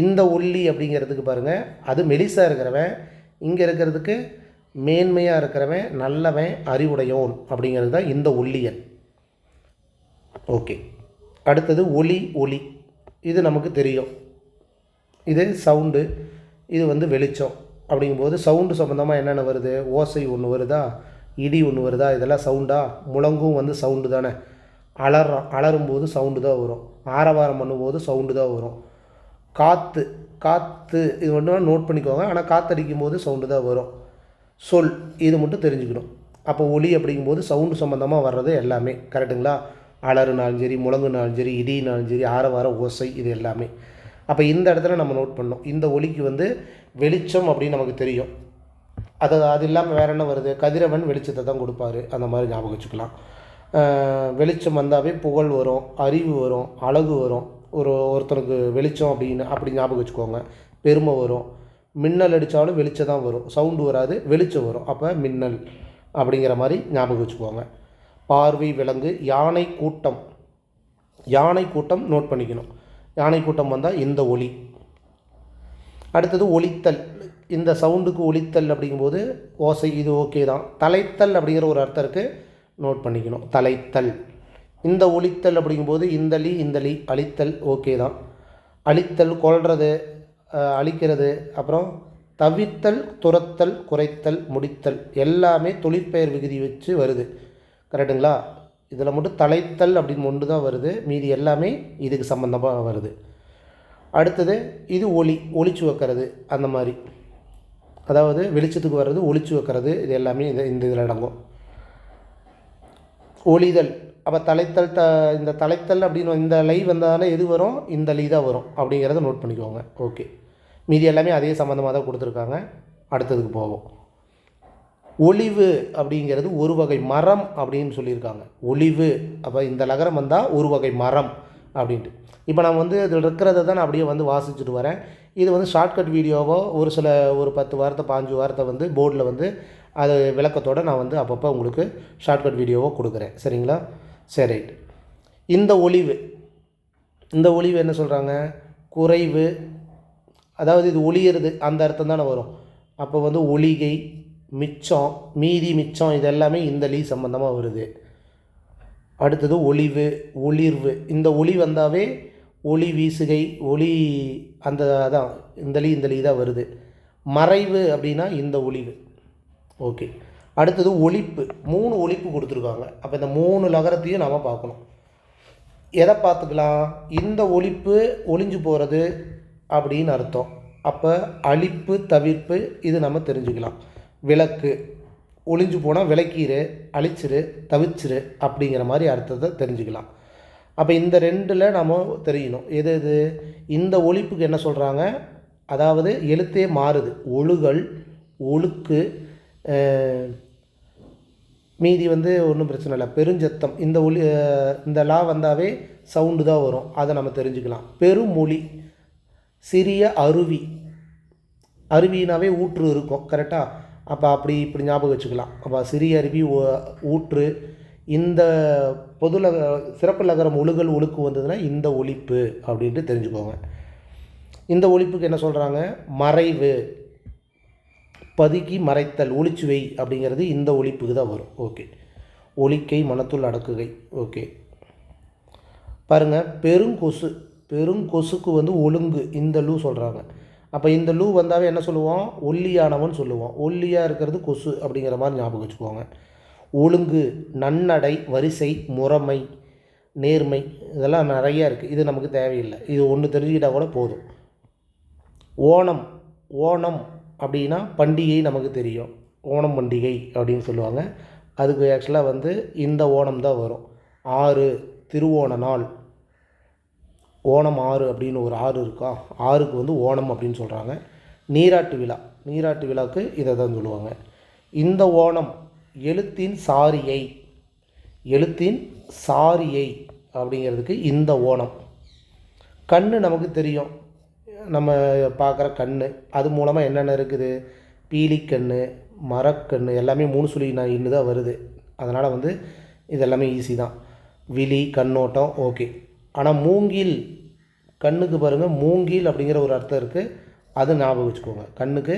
இந்த ஒல்லி அப்படிங்கிறதுக்கு பாருங்கள், அது மெலிசாக இருக்கிறவன். இங்கே இருக்கிறதுக்கு மேன்மையாக இருக்கிறவன், நல்லவன், அறிவுடையோன் அப்படிங்கிறது தான் இந்த ஒல்லியன். ஓகே, அடுத்தது ஒலி. ஒலி இது நமக்கு தெரியும். இது சவுண்டு, இது வந்து வெளிச்சம். அப்படிங்கும்போது சவுண்டு சம்மந்தமாக என்னென்ன வருது? ஓசை ஒன்று வருதா, இடி ஒன்று வருதா, இதெல்லாம் சவுண்டா? முழங்கும் வந்து சவுண்டு தானே. அலறும்போது சவுண்டு தான் வரும். ஆரவாரம் பண்ணும்போது சவுண்டு தான் வரும். காற்று, காற்று இது மட்டும் நோட் பண்ணிக்கோங்க. ஆனால் காற்றடிக்கும் போது சவுண்டு தான் வரும். சொல், இது மட்டும் தெரிஞ்சுக்கணும். அப்போ ஒலி அப்படிங்கும்போது சவுண்டு சம்மந்தமாக வர்றது எல்லாமே கரெக்டுங்களா? அலறுனாலும் சரி, முழங்குனாலும் சரி, இடினாலும் சரி, ஆரவார ஓசை, இது எல்லாமே. அப்போ இந்த இடத்துல நம்ம நோட் பண்ணோம். இந்த ஒலிக்கு வந்து வெளிச்சம் அப்படின்னு நமக்கு தெரியும். அது இல்லாமல் வேறு என்ன வருது? கதிரவன் வெளிச்சத்தை தான் கொடுப்பாரு, அந்த மாதிரி ஞாபகம் வச்சுக்கலாம். வெளிச்சம் வந்தாவே புகழ் வரும், அறிவு வரும், அழகு வரும். ஒருத்தருக்கு வெளிச்சம் அப்படின்னு அப்படி ஞாபகம் வச்சுக்கோங்க. பெருமை வரும். மின்னல் அடித்தாலும் வெளிச்சம் தான் வரும், சவுண்டு வராது, வெளிச்சம் வரும். அப்போ மின்னல் அப்படிங்கிற மாதிரி ஞாபகம் வச்சுக்கோங்க. பார்வை விலங்கு. யானை கூட்டம். யானை கூட்டம் நோட் பண்ணிக்கணும். யானை கூட்டம் வந்தால் இந்த ஒலி. அடுத்தது ஒலித்தல். இந்த சவுண்டுக்கு ஒலித்தல் அப்படிங்கும்போது ஓசை, இது ஓகே தான். தலைத்தல் அப்படிங்கிற ஒரு அர்த்தம் இருக்குது, நோட் பண்ணிக்கணும். தலைத்தல். இந்த ஒலித்தல் அப்படிங்கும்போது இந்த லீ அழித்தல் ஓகே தான். அழித்தல் கொல்றது, அழிக்கிறது. அப்புறம் தவிர்த்தல், துரத்தல், குறைத்தல், முடித்தல் எல்லாமே தொழிற்பெயர் விகுதி வச்சு வருது. கரெக்டுங்களா? இதில் மட்டும் தலைத்தல் அப்படின்னு ஒன்று தான் வருது, மீதி எல்லாமே இதுக்கு சம்மந்தமாக வருது. அடுத்தது இது ஒளிச்சு வைக்கிறது, அந்த மாதிரி. அதாவது வெளிச்சத்துக்கு வர்றது, ஒளிச்சு வைக்கிறது, இது எல்லாமே இந்த இதில் அடங்கும். ஒளிதல். அப்போ தலைத்தல், இந்த தலைத்தல் அப்படின்னு இந்த லை வந்ததால் எது வரும்? இந்த லீ தான் வரும் அப்படிங்கிறத நோட் பண்ணிக்கோங்க. ஓகே, மீதி எல்லாமே அதே சம்மந்தமாக தான் கொடுத்துருக்காங்க. அடுத்ததுக்கு போவோம். ஒளிவு அப்படிங்கிறது ஒரு வகை மரம் அப்படின்னு சொல்லியிருக்காங்க. ஒளிவு. அப்போ இந்த லகரம் வந்தால் ஒரு வகை மரம் அப்படின்ட்டு. இப்போ நான் இதில் இருக்கிறத தான் நான் அப்படியே வாசிச்சுட்டு வரேன். இது ஷார்ட்கட் வீடியோவோ ஒரு 10 வார்த்தை 15 வார்த்தை போர்டில் அது விளக்கத்தோடு நான் அப்பப்போ உங்களுக்கு ஷார்ட்கட் வீடியோவோ கொடுக்குறேன். சரிங்களா? சரி, ரைட். இந்த ஒளிவு என்ன சொல்கிறாங்க? குறைவு. அதாவது இது ஒளியிறது அந்த அர்த்தம் தானே வரும். அப்போ ஒளிகை, மிச்சம், மீதி, மிச்சம் இது எல்லாமே இந்த லீ சம்பந்தமாக வருது. அடுத்தது ஒளிவு, ஒளிர்வு. இந்த ஒளி வந்தாவே ஒளி வீசுகை, ஒளி அதான் இந்த லீ தான் வருது. மறைவு அப்படின்னா இந்த ஒளிவு. ஓகே. அடுத்தது ஒலிப்பு. 3 ஒலிப்பு கொடுத்துருக்காங்க. அப்போ இந்த 3 லகரத்தையும் நாம் பார்க்கணும். எதை பார்த்துக்கலாம்? இந்த ஒலிப்பு ஒளிஞ்சு போகிறது அப்படின்னு அர்த்தம். அப்போ அழிப்பு, தவிர்ப்பு இது நம்ம தெரிஞ்சுக்கலாம். விளக்கு ஒளிஞ்சு போனால் விளக்கிரு, அழிச்சிரு, தவிச்சிரு அப்படிங்கிற மாதிரி அர்த்தத்தை தெரிஞ்சுக்கலாம். அப்போ இந்த 2ல் நம்ம தெரியணும். எது இந்த ஒலிப்புக்கு என்ன சொல்கிறாங்க? அதாவது எழுத்தே மாறுது. ஒழுகல், ஒழுக்கு, மீதி ஒன்றும் பிரச்சனை இல்லை. பெருஞ்சத்தம். இந்த லா வந்தாவே சவுண்டு தான் வரும், அதை நம்ம தெரிஞ்சுக்கலாம். பெருமொழி. சிறிய அருவி. அருவினாவே ஊற்று இருக்கும், கரெக்டாக? அப்போ இப்படி ஞாபகம் வச்சுக்கலாம். அப்போ சிறிய அருவி, ஊற்று. இந்த சிறப்பு லகரம் ஒழுகல், ஒழுக்கு வந்ததுன்னா இந்த ஒலிப்பு அப்படின்ட்டு தெரிஞ்சுக்கோங்க. இந்த ஒலிப்புக்கு என்ன சொல்கிறாங்க? மறைவு. பதுக்கி மறைத்தல், ஒளிச்சுவை அப்படிங்கிறது இந்த ஒலிப்புக்கு தான் வரும். ஓகே. ஒலிக்கை, மனத்துள் அடக்குகை. ஓகே, பாருங்கள். பெருங்கொசு. பெருங்கொசுக்கு ஒழுங்கு, இந்த லூ சொல்கிறாங்க. அப்போ இந்த லூ வந்தாவே என்ன சொல்லுவோம்? ஒல்லியானவன் சொல்லுவோம். ஒல்லியாக இருக்கிறது கொசு அப்படிங்கிற மாதிரி ஞாபகம் வச்சுக்கோங்க. ஒழுங்கு, நன்னடை, வரிசை, முறைமை, நேர்மை இதெல்லாம் நிறையா இருக்குது. இது நமக்கு தேவையில்லை, இது ஒன்று தெரிஞ்சுக்கிட்டால் கூட போதும். ஓணம். ஓணம் அப்படின்னா பண்டிகை நமக்கு தெரியும். ஓணம் பண்டிகை அப்படின்னு சொல்லுவாங்க. அதுக்கு ஆக்சுவலாக இந்த ஓணம் தான் வரும். 6 திருவோண நாள். ஓணம் 6 அப்படின்னு ஒரு ஆறு இருக்கா, ஆறுக்கு ஓணம் அப்படின்னு சொல்கிறாங்க. நீராட்டு விழா. நீராட்டு விழாவுக்கு இதை தான் சொல்லுவாங்க. இந்த ஓணம் எழுத்தின் சாரியை. எழுத்தின் சாரியை அப்படிங்கிறதுக்கு இந்த ஓணம். கண் நமக்கு தெரியும், நம்ம பார்க்குற கண். அது மூலமாக என்னென்ன இருக்குது? பீலிக்கண், மரக்கண் எல்லாமே 3 சுழி இன்னும் தான் வருது. அதனால் இதெல்லாமே ஈஸி தான். விழி, கண்ணோட்டம். ஓகே. ஆனால் மூங்கில், கண்ணுக்கு பாருங்கள், மூங்கில் அப்படிங்கிற ஒரு அர்த்தம் இருக்குது, அது ஞாபகம் வச்சுக்கோங்க. கண்ணுக்கு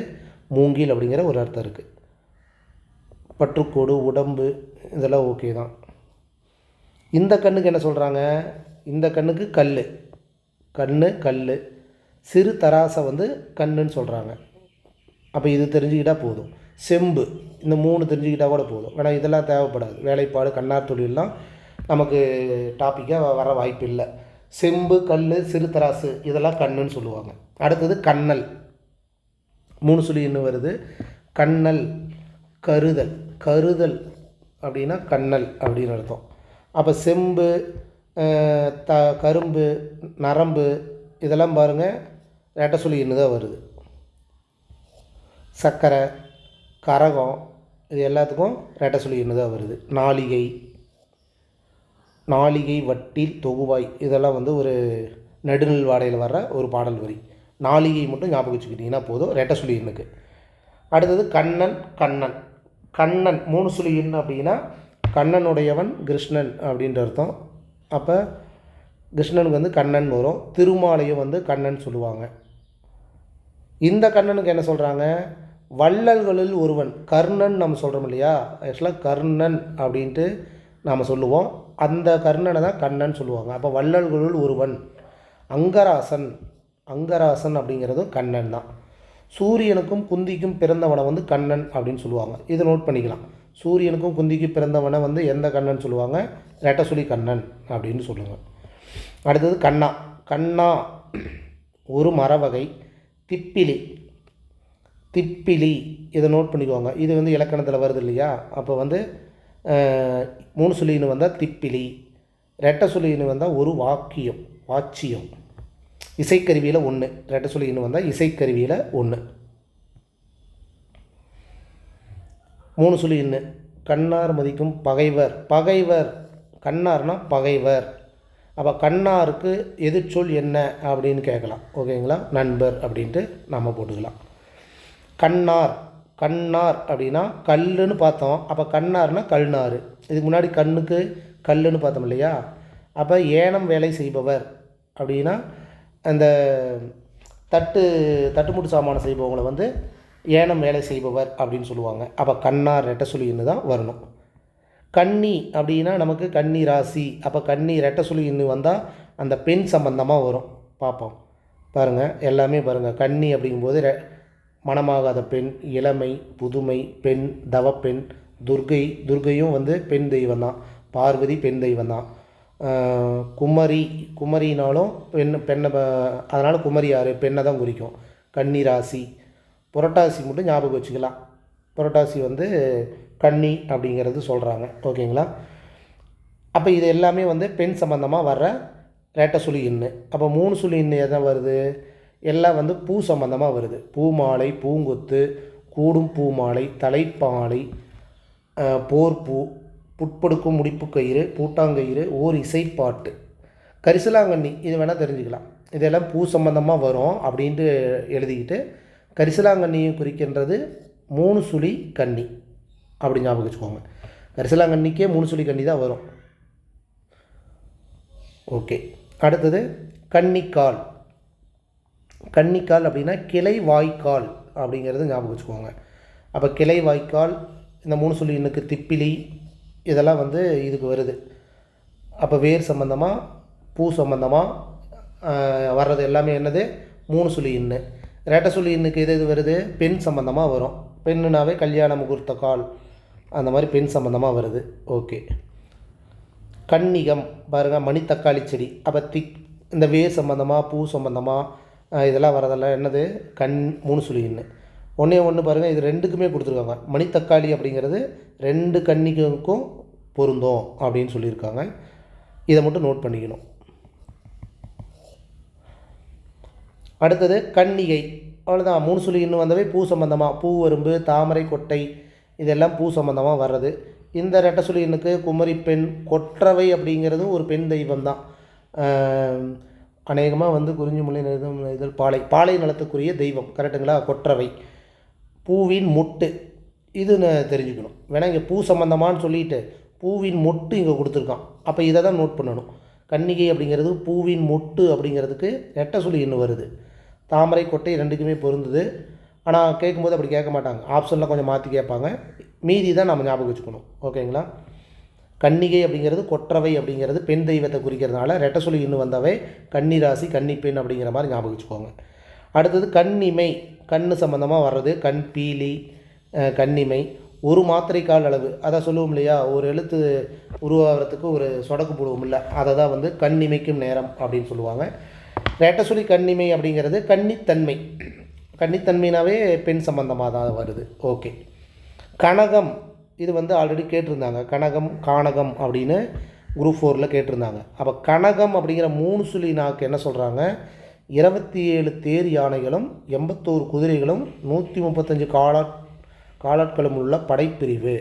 மூங்கில் அப்படிங்கிற ஒரு அர்த்தம் இருக்குது. பற்றுக்கோடு, உடம்பு இதெல்லாம் ஓகே தான். இந்த கண்ணுக்கு என்ன சொல்கிறாங்க? இந்த கண்ணுக்கு கல். கல். சிறு தராசை கண்ணுன்னு சொல்கிறாங்க. அப்போ இது தெரிஞ்சுக்கிட்டால் போதும். செம்பு. இந்த 3 தெரிஞ்சுக்கிட்டால் கூட போதும். வேணால் இதெல்லாம் தேவைப்படாது. வேலைப்பாடு, கண்ணார் தொழிலெலாம் நமக்கு டாப்பிக்காக வர வாய்ப்பு இல்லை. செம்பு, கல், சிறு தராசு இதெல்லாம் கண்ணுன்னு சொல்லுவாங்க. அடுத்தது கண்ணல். 3 சுழி இன்னும் வருது. கண்ணல். கருதல். கருதல் அப்படின்னா கண்ணல் அப்படின்னு அர்த்தம். அப்போ செம்பு, கரும்பு, நரம்பு இதெல்லாம் பாருங்கள் ரெட்டை சுழி இன்னும் தான் வருது. சர்க்கரை, கரகம், இது எல்லாத்துக்கும் ரெட்டை சுழி எண்ணு தான் வருது. நாளிகை, நாளிகை, வட்டில், தொகுவாய், இதெல்லாம் வந்து ஒரு நெடுநெல் வாடையில் வர்ற ஒரு பாடல் வரி. நாளிகை மட்டும் ஞாபகம் வச்சுக்கிட்டிங்கன்னா போதும் ரெட்டை சுழி எண்ணுக்கு. அடுத்தது கண்ணன். கண்ணன் கண்ணன் 3 சுழி எண் அப்படின்னா கண்ணனுடையவன் கிருஷ்ணன் அப்படின்ற அர்த்தம். அப்போ கிருஷ்ணனுக்கு வந்து கண்ணன் வரும். திருமாலையும் வந்து கண்ணன் சொல்லுவாங்க. இந்த கண்ணனுக்கு என்ன சொல்கிறாங்க, வள்ளல்களில் ஒருவன். கர்ணன் நம்ம சொல்கிறோம் இல்லையா, ஆக்சுவலாக கர்ணன் அப்படின்ட்டு நாம் சொல்லுவோம். அந்த கர்ணனை தான் கண்ணன் சொல்லுவாங்க. அப்போ வள்ளல்களுள் ஒருவன். அங்கராசன், அங்கராசன் அப்படிங்கிறதும் கண்ணன் தான். சூரியனுக்கும் குந்திக்கும் பிறந்தவனை வந்து கண்ணன் அப்படின்னு சொல்லுவாங்க. இதை நோட் பண்ணிக்கலாம். சூரியனுக்கும் குந்திக்கும் பிறந்தவனை வந்து எந்த கண்ணன் சொல்லுவாங்க, ரெட்டசுழி கண்ணன் அப்படின்னு சொல்லுங்கள். அடுத்தது கண்ணா. கண்ணா ஒரு மரவகை. திப்பிலி, திப்பிலி, இதை நோட் பண்ணிக்குவாங்க. இது வந்து இலக்கணத்தில் வருது இல்லையா. அப்போ வந்து 3 சுழின்னு வந்தால் திப்பிலி, ரெட்டை சுழின்னு வந்தால் ஒரு வாக்கியம், வாச்சியம். இசைக்கருவியில் 1, ரெட்டை சுழின்னு வந்தால் இசைக்கருவியில் 1. 3 சுழின்னு கண்ணார் மதிக்கும் பகைவர். பகைவர், கண்ணார்னா பகைவர். அப்போ கண்ணாருக்கு எதிர்ச்சொல் என்ன அப்படின்னு கேட்கலாம். ஓகேங்களா, நண்பர் அப்படின்ட்டு நம்ம போட்டுக்கலாம். கண்ணார், கண்ணார் அப்படின்னா கல்லுன்னு பார்த்தோம். அப்போ கண்ணார்னா கல்நார். இதுக்கு முன்னாடி கண்ணுக்கு கல்லுன்னு பார்த்தோம் இல்லையா. அப்போ ஏனம் வேலை செய்பவர் அப்படின்னா அந்த தட்டுமுட்டு சாமானம் செய்பவங்களை வந்து ஏனம் வேலை செய்பவர் அப்படின்னு சொல்லுவாங்க. அப்போ கண்ணார் ரெட்டை சுழின்னு தான் வரணும். கன்னி அப்படின்னா நமக்கு கன்னி ராசி. அப்போ கன்னி ரெட்டை சுழின்னு வந்தால் அந்த பெண் சம்பந்தமாக வரும். பார்ப்போம் பாருங்கள், எல்லாமே பாருங்கள். கன்னி அப்படிங்கும்போது மணமாகாத பெண், இளமை, புதுமை, பெண், தவப்பெண், துர்கை. துர்கையும் வந்து பெண் தெய்வம் தான். பார்வதி பெண் தெய்வம் தான். குமரி, குமரினாலும் பெண்ணை, அதனால் குமரி யார், பெண்ணை தான் குறிக்கும். கன்னி ராசி. புரட்டாசி மட்டும் ஞாபகம் வச்சுக்கலாம். புரட்டாசி வந்து கன்னி அப்படிங்கிறது சொல்கிறாங்க. ஓகேங்களா. அப்போ இது எல்லாமே வந்து பெண் சம்பந்தமாக வர்ற ரெட்டை சுழி எண்ணு. அப்போ 3 சுழி எண்ணு எதை வருது, எல்லாம் வந்து பூ சம்பந்தமாக வருது. பூமாலை, பூங்கொத்து, கூடும் பூமாலை, தலைப்பாலை, போர்ப்பூ, புட்படுக்கும் முடிப்பு கயிறு, பூட்டாங்கயிறு, ஓர் இசைப்பாட்டு, கரிசலாங்கண்ணி. இது வேணால் தெரிஞ்சுக்கலாம். இதெல்லாம் பூ சம்பந்தமாக வரும் அப்படின்ட்டு எழுதிக்கிட்டு கரிசலாங்கண்ணியை குறிக்கின்றது 3 சுழி கன்னி அப்படி ஞாபகம் வச்சுக்கோங்க. கரிசலாங்கண்ணிக்கே 3 சுழி கன்னி தான் வரும். ஓகே. அடுத்தது கன்னிக்கால். கன்னிக்கால் அப்படின்னா கிளை வாய்க்கால் அப்படிங்கிறது ஞாபகம் வச்சுக்கோங்க. அப்போ கிளை வாய்க்கால், இந்த 3 சுழி எண்ணுக்கு திப்பிலி, இதெல்லாம் வந்து இதுக்கு வருது. அப்போ வேர் சம்பந்தமாக பூ சம்பந்தமாக வர்றது எல்லாமே என்னது, 3 சுழி எண்ணு. ரெட்டை சுழி எண்ணுக்கு எது வருது, பெண் சம்பந்தமாக வரும். பெண்ணுனாவே கல்யாண முகூர்த்த கால், அந்த மாதிரி பெண் சம்பந்தமாக வருது. ஓகே. கன்னிகம் பாருங்கள், மணித்தக்காளி செடி. அப்போ இந்த வேர் சம்பந்தமாக பூ சம்பந்தமாக இதெல்லாம் வரதெல்லாம் என்னது, 3 சுழி எண்ணு. ஒன்று பாருங்கள், இது 2க்குமே கொடுத்துருக்காங்க. மணித்தக்காளி அப்படிங்கிறது 2 கன்னிகளுக்கும் பொருந்தும் அப்படின்னு சொல்லியிருக்காங்க. இதை மட்டும் நோட் பண்ணிக்கணும். அடுத்தது கன்னிகை. அவ்வளோதான். 3 சுழி எண்ணு வந்தவே பூ சம்பந்தமாக, பூவரும்பு, தாமரை கொட்டை, இதெல்லாம் பூ சம்பந்தமாக வர்றது. இந்த ரெட்டை சுழி எண்ணுக்கு குமரி பெண், கொற்றவை அப்படிங்கிறது ஒரு பெண் தெய்வம் தான். அநேகமாக வந்து குறிஞ்சிமுல்லை இதழ் பாலை, பாலை நலத்துக்குரிய தெய்வம். கரெக்டுங்களா. கொற்றவை. பூவின் மொட்டு, இது தெரிஞ்சுக்கணும். வேணா இங்கே பூ சம்பந்தமானு சொல்லிட்டு பூவின் மொட்டு இங்கே கொடுத்துருக்கான். அப்போ இதை தான் நோட் பண்ணணும். கன்னிகை அப்படிங்கிறது பூவின் மொட்டு அப்படிங்கிறதுக்கு ரெட்டை சுழி எண்ணு வருது. தாமரை கொட்டை 2க்குமே பொருந்துது. ஆனால் கேட்கும்போது அப்படி கேட்க மாட்டாங்க. ஆப்ஷனில் கொஞ்சம் மாற்றி கேட்பாங்க. மீதி தான் நம்ம ஞாபகம் வச்சுக்கணும். ஓகேங்களா. கன்னிகை அப்படிங்கிறது, கொற்றவை அப்படிங்கிறது பெண் தெய்வத்தை குறிக்கிறதுனால ரெட்டை சுழி எண்ணு வந்தாவே கன்னி ராசி, கன்னி பெண் அப்படிங்கிற மாதிரி ஞாபகம் வச்சுக்கோங்க. அடுத்தது கன்னிமை. கண்ணு சம்மந்தமாக வர்றது. கண் பீலி, கன்னிமை. ஒரு மாத்திரை கால் அளவு, அதை சொல்லுவோம் இல்லையா, ஒரு எழுத்து உருவாகிறதுக்கு ஒரு சொடக்கு போடுவோம் இல்லை, அதை தான் வந்து கண்ணிமைக்கும் நேரம் அப்படின்னு சொல்லுவாங்க. ரெட்டை சுழி கன்னிமை அப்படிங்கிறது கன்னித்தன்மை. கன்னித்தன்மைனாவே பெண் சம்பந்தமாக தான் வருது. ஓகே. கனகம், இது வந்து ஆல்ரெடி கேட்டிருந்தாங்க. கனகம், கானகம் அப்படின்னு குரூப் 4ல் கேட்டிருந்தாங்க. அப்போ கனகம் அப்படிங்கிற 3 சுழி நாக்கு என்ன சொல்கிறாங்க, 27 தேர் யானைகளும் 81 குதிரைகளும் 135 காலாட்களம் உள்ள படைப்பிரிவு.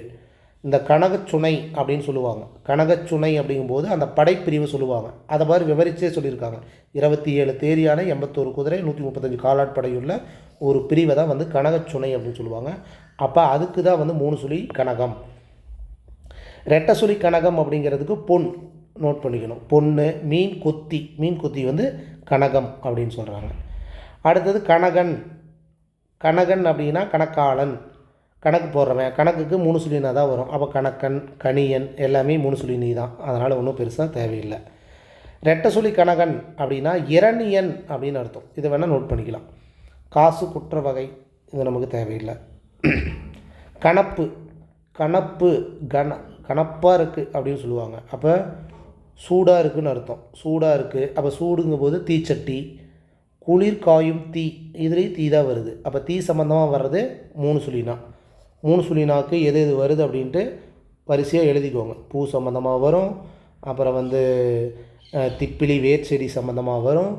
இந்த கனகச்சுனை அப்படின்னு சொல்லுவாங்க. கனகச்சுனை அப்படிங்கும்போது அந்த படைப்பிரிவு சொல்லுவாங்க. அதை மாதிரி விவரிச்சே சொல்லியிருக்காங்க. 27 தேரியான 81 குதிரை 135 காலாட்படையுள்ள ஒரு பிரிவை தான் வந்து கனகச்சுனை அப்படின்னு சொல்லுவாங்க. அப்போ அதுக்கு தான் வந்து 3 சுழி கனகம். ரெட்டை சுழி கனகம் அப்படிங்கிறதுக்கு பொன் நோட் பண்ணிக்கணும். பொண்ணு, மீன் கொத்தி வந்து கனகம் அப்படின்னு சொல்கிறாங்க. அடுத்தது கனகன். கனகன் அப்படின்னா கணக்காளன், கணக்கு போடுறவன். கணக்குக்கு 3 சுழினா தான் வரும். அப்போ கணக்கன், கணியன் எல்லாமே 3 சுழினி தான். அதனால் ஒன்றும் பெருசாக தேவையில்லை. ரெட்டை சுழி கனகன் அப்படின்னா இரணியன் அப்படின்னு அர்த்தம். இதை வேணால் நோட் பண்ணிக்கலாம். காசு குற்ற வகை இது நமக்கு தேவையில்லை. கணப்பு. கணப்பு கணப்பாக இருக்குது அப்படின்னு சொல்லுவாங்க. அப்போ சூடாக இருக்குதுன்னு அர்த்தம். சூடாக இருக்குது. அப்போ சூடுங்கும்போது தீச்சட்டி. குளிர் காயும் தீ, இதுலேயும் தீ தான் வருது. அப்போ தீ சம்மந்தமாக வர்றது 3 சுழினா. 3 சுழினாக்கு எது எது வருது அப்படின்ட்டு வரிசையாக எழுதிக்கோங்க. பூ சம்மந்தமாக வரும். அப்புறம் வந்து திப்பிலி வேர் செடி சம்மந்தமாக வரும்.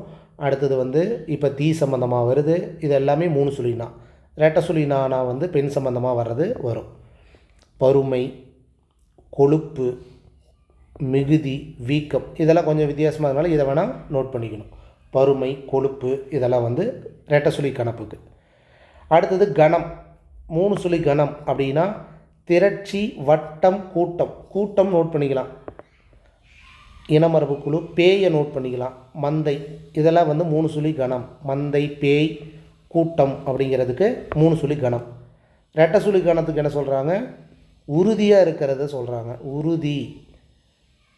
அடுத்தது வந்து இப்போ தீ சம்மந்தமாக வருது. இது எல்லாமே 3 சுழினா. ரெட்டை சுழினானா வந்து பெண் சம்மந்தமாக வர்றது வரும். பருமை, கொழுப்பு, மிகுதி, வீக்கம் இதெல்லாம் கொஞ்சம் வித்தியாசமாக இருந்தாலும் இதை வேணால் நோட் பண்ணிக்கணும். பருமை, கொழுப்பு இதெல்லாம் வந்து ரெட்டை சுழி கணப்புக்கு. அடுத்தது கணம். 3 சுழி கணம் அப்படின்னா திரட்சி, வட்டம், கூட்டம் நோட் பண்ணிக்கலாம். இனமரபு குழு, பேயை நோட் பண்ணிக்கலாம். மந்தை இதெல்லாம் வந்து 3 சுழி கணம். மந்தை, பேய், கூட்டம் அப்படிங்கிறதுக்கு 3 சுழி கணம். ரெட்டை சுழி கணத்துக்கு என்ன சொல்கிறாங்க? உறுதியாக இருக்கிறத சொல்கிறாங்க. உறுதி,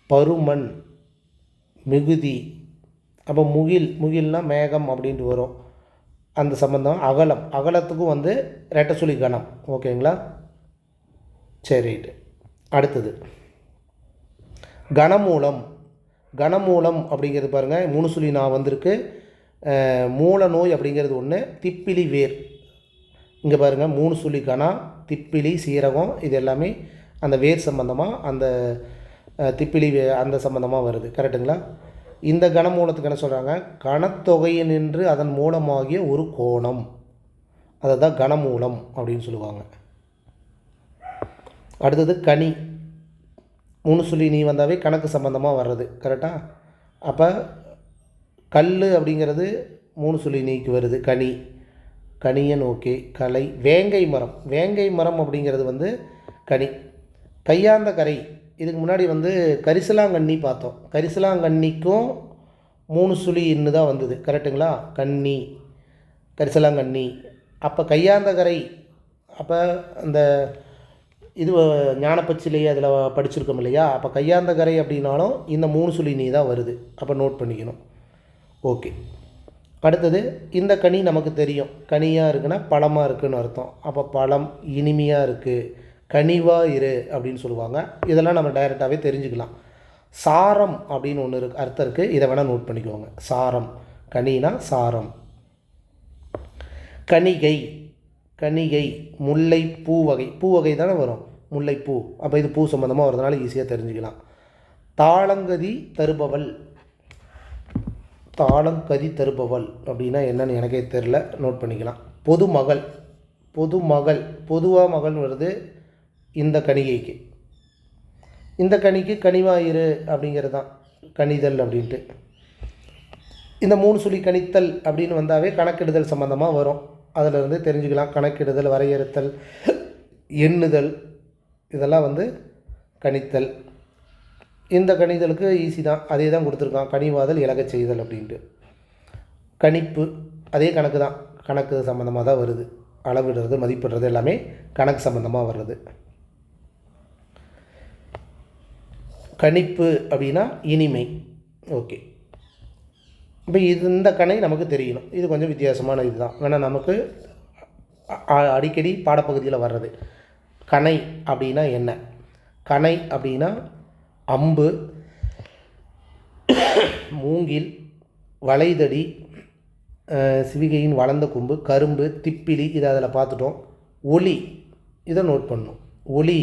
பருமன், மிகுதி. அப்போ முகில்னா மேகம் அப்படின்ட்டு வரும். அந்த சம்பந்தம். அகலத்துக்கும் வந்து ரெட்டை சுழி கணம். ஓகேங்களா? சரி, ரைட்டு. அடுத்தது கனமூலம். கனமூலம் அப்படிங்கிறது பாருங்கள் 3 சுழி நான் வந்திருக்கு. மூல நோய் அப்படிங்கிறது ஒன்று. திப்பிலி வேர் இங்கே பாருங்கள் 3 சுழி கணா, திப்பிலி, சீரகம் இது எல்லாமே அந்த வேர் சம்பந்தமாக அந்த திப்பிலி அந்த சம்பந்தமாக வருது. கரெக்டுங்களா? இந்த கனமூலத்துக்கு என்ன சொல்கிறாங்க? கனத்தொகையினின்று அதன் மூலமாகிய ஒரு கோணம், அதை தான் கனமூலம் அப்படின்னு சொல்லுவாங்க. அடுத்தது கனி. 3 சுழி நீ வந்தாவே கணக்கு சம்பந்தமாக வர்றது. கரெக்டாக? அப்போ கல் அப்படிங்கிறது 3 சுழி நீக்கு வருது. கனியன். ஓகே. கலை. வேங்கை மரம் அப்படிங்கிறது வந்து கனி. கையாந்த கரை. இதுக்கு முன்னாடி வந்து கரிசலாங்கண்ணி பார்த்தோம். கரிசலாங்கண்ணிக்கும் 3 சுழி இன்னு தான் வந்தது. கரெக்டுங்களா? கன்னி, கரிசலாங்கண்ணி. அப்போ கையாந்த கரை. அப்போ அந்த இது ஞானப்பச்சிலையே அதில் படிச்சிருக்கோம் இல்லையா? அப்போ கையாந்த கரை அப்படின்னாலும் இந்த 3 சுழி நீ தான் வருது. அப்போ நோட் பண்ணிக்கணும். ஓகே. அடுத்தது இந்த கனி நமக்கு தெரியும். கனியாக இருக்குன்னா பழமாக இருக்குதுன்னு அர்த்தம். அப்போ பழம், இனிமையாக இருக்குது, கனிவாக இரு அப்படின்னு சொல்லுவாங்க. இதெல்லாம் நம்ம டைரெக்டாகவே தெரிஞ்சுக்கலாம். சாரம் அப்படின்னு ஒன்று இருக்குது, அர்த்தம் இருக்குது. இதை வேணால் நோட் பண்ணிக்குவாங்க. சாரம். கனினா சாரம். கணிகை முல்லை பூ வகை தானே வரும். முல்லைப்பூ. அப்போ இது பூ சம்மந்தமாக வரதுனால ஈஸியாக தெரிஞ்சுக்கலாம். தாளங்கதி தருபவள் அப்படின்னா என்னன்னு எனக்கே தெரில. நோட் பண்ணிக்கலாம். பொதுவாக மகள்னு வருது இந்த கணிகைக்கு. இந்த கனிக்கு கனிவாயிரு அப்படிங்கிறது தான் கணிதல் அப்படின்ட்டு. இந்த 3 சுழி கணித்தல் அப்படின்னு வந்தாவே கணக்கெடுதல் சம்மந்தமாக வரும். அதிலிருந்து தெரிஞ்சுக்கலாம். கணக்கெடுதல், வரையறுத்தல், எண்ணுதல் இதெல்லாம் வந்து கணித்தல். இந்த கணிதலுக்கு ஈஸி தான். அதே தான் கொடுத்துருக்கான். கனிவாதல், இலகச் செய்தல் அப்படின்ட்டு. கணிப்பு அதே கணக்கு தான். கணக்கு சம்மந்தமாக தான் வருது. அளவிடுறது, மதிப்பிடுறது எல்லாமே கணக்கு சம்மந்தமாக வர்றது. கணிப்பு அப்படின்னா இனிமை. ஓகே. இப்போ இந்த கணை நமக்கு தெரியணும். இது கொஞ்சம் வித்தியாசமான இது தான். ஏன்னா நமக்கு அடிக்கடி பாடப்பகுதியில் வர்றது. கணை அப்படின்னா என்ன? கணை அப்படின்னா அம்பு, மூங்கில், வளைதடி, சிவிகையின் வளர்ந்த கொம்பு, கரும்பு, திப்பிலி இதை அதில் பார்த்துட்டோம். ஒளி இதை நோட் பண்ணணும். ஒளி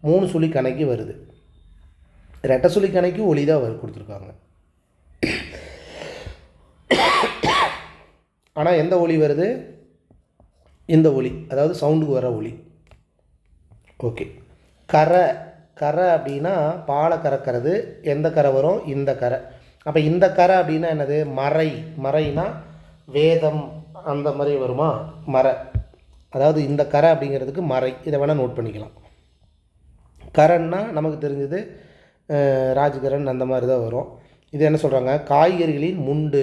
3 சுழி கணைக்கு வருது. ரெட்டை சுழி கணைக்கு ஒளி தான் கொடுத்துருக்காங்க. ஆனால் எந்த ஒளி வருது? இந்த ஒளி, அதாவது சவுண்டுக்கு வர ஒளி. ஓகே. கரை கரை அப்படின்னா பாலை கறக்கிறது. எந்த கரை வரும்? இந்த கரை. அப்போ இந்த கரை அப்படின்னா என்னது? மறை. மறைனா வேதம் அந்த மாதிரி வருமா? மறை. அதாவது இந்த கரை அப்படிங்கிறதுக்கு மறை. இதை வேணால் நோட் பண்ணிக்கலாம். கரன்னா நமக்கு தெரிஞ்சது ராஜ்கரன் அந்த மாதிரி தான் வரும். இது என்ன சொல்கிறாங்க? காய்கறிகளின் முண்டு,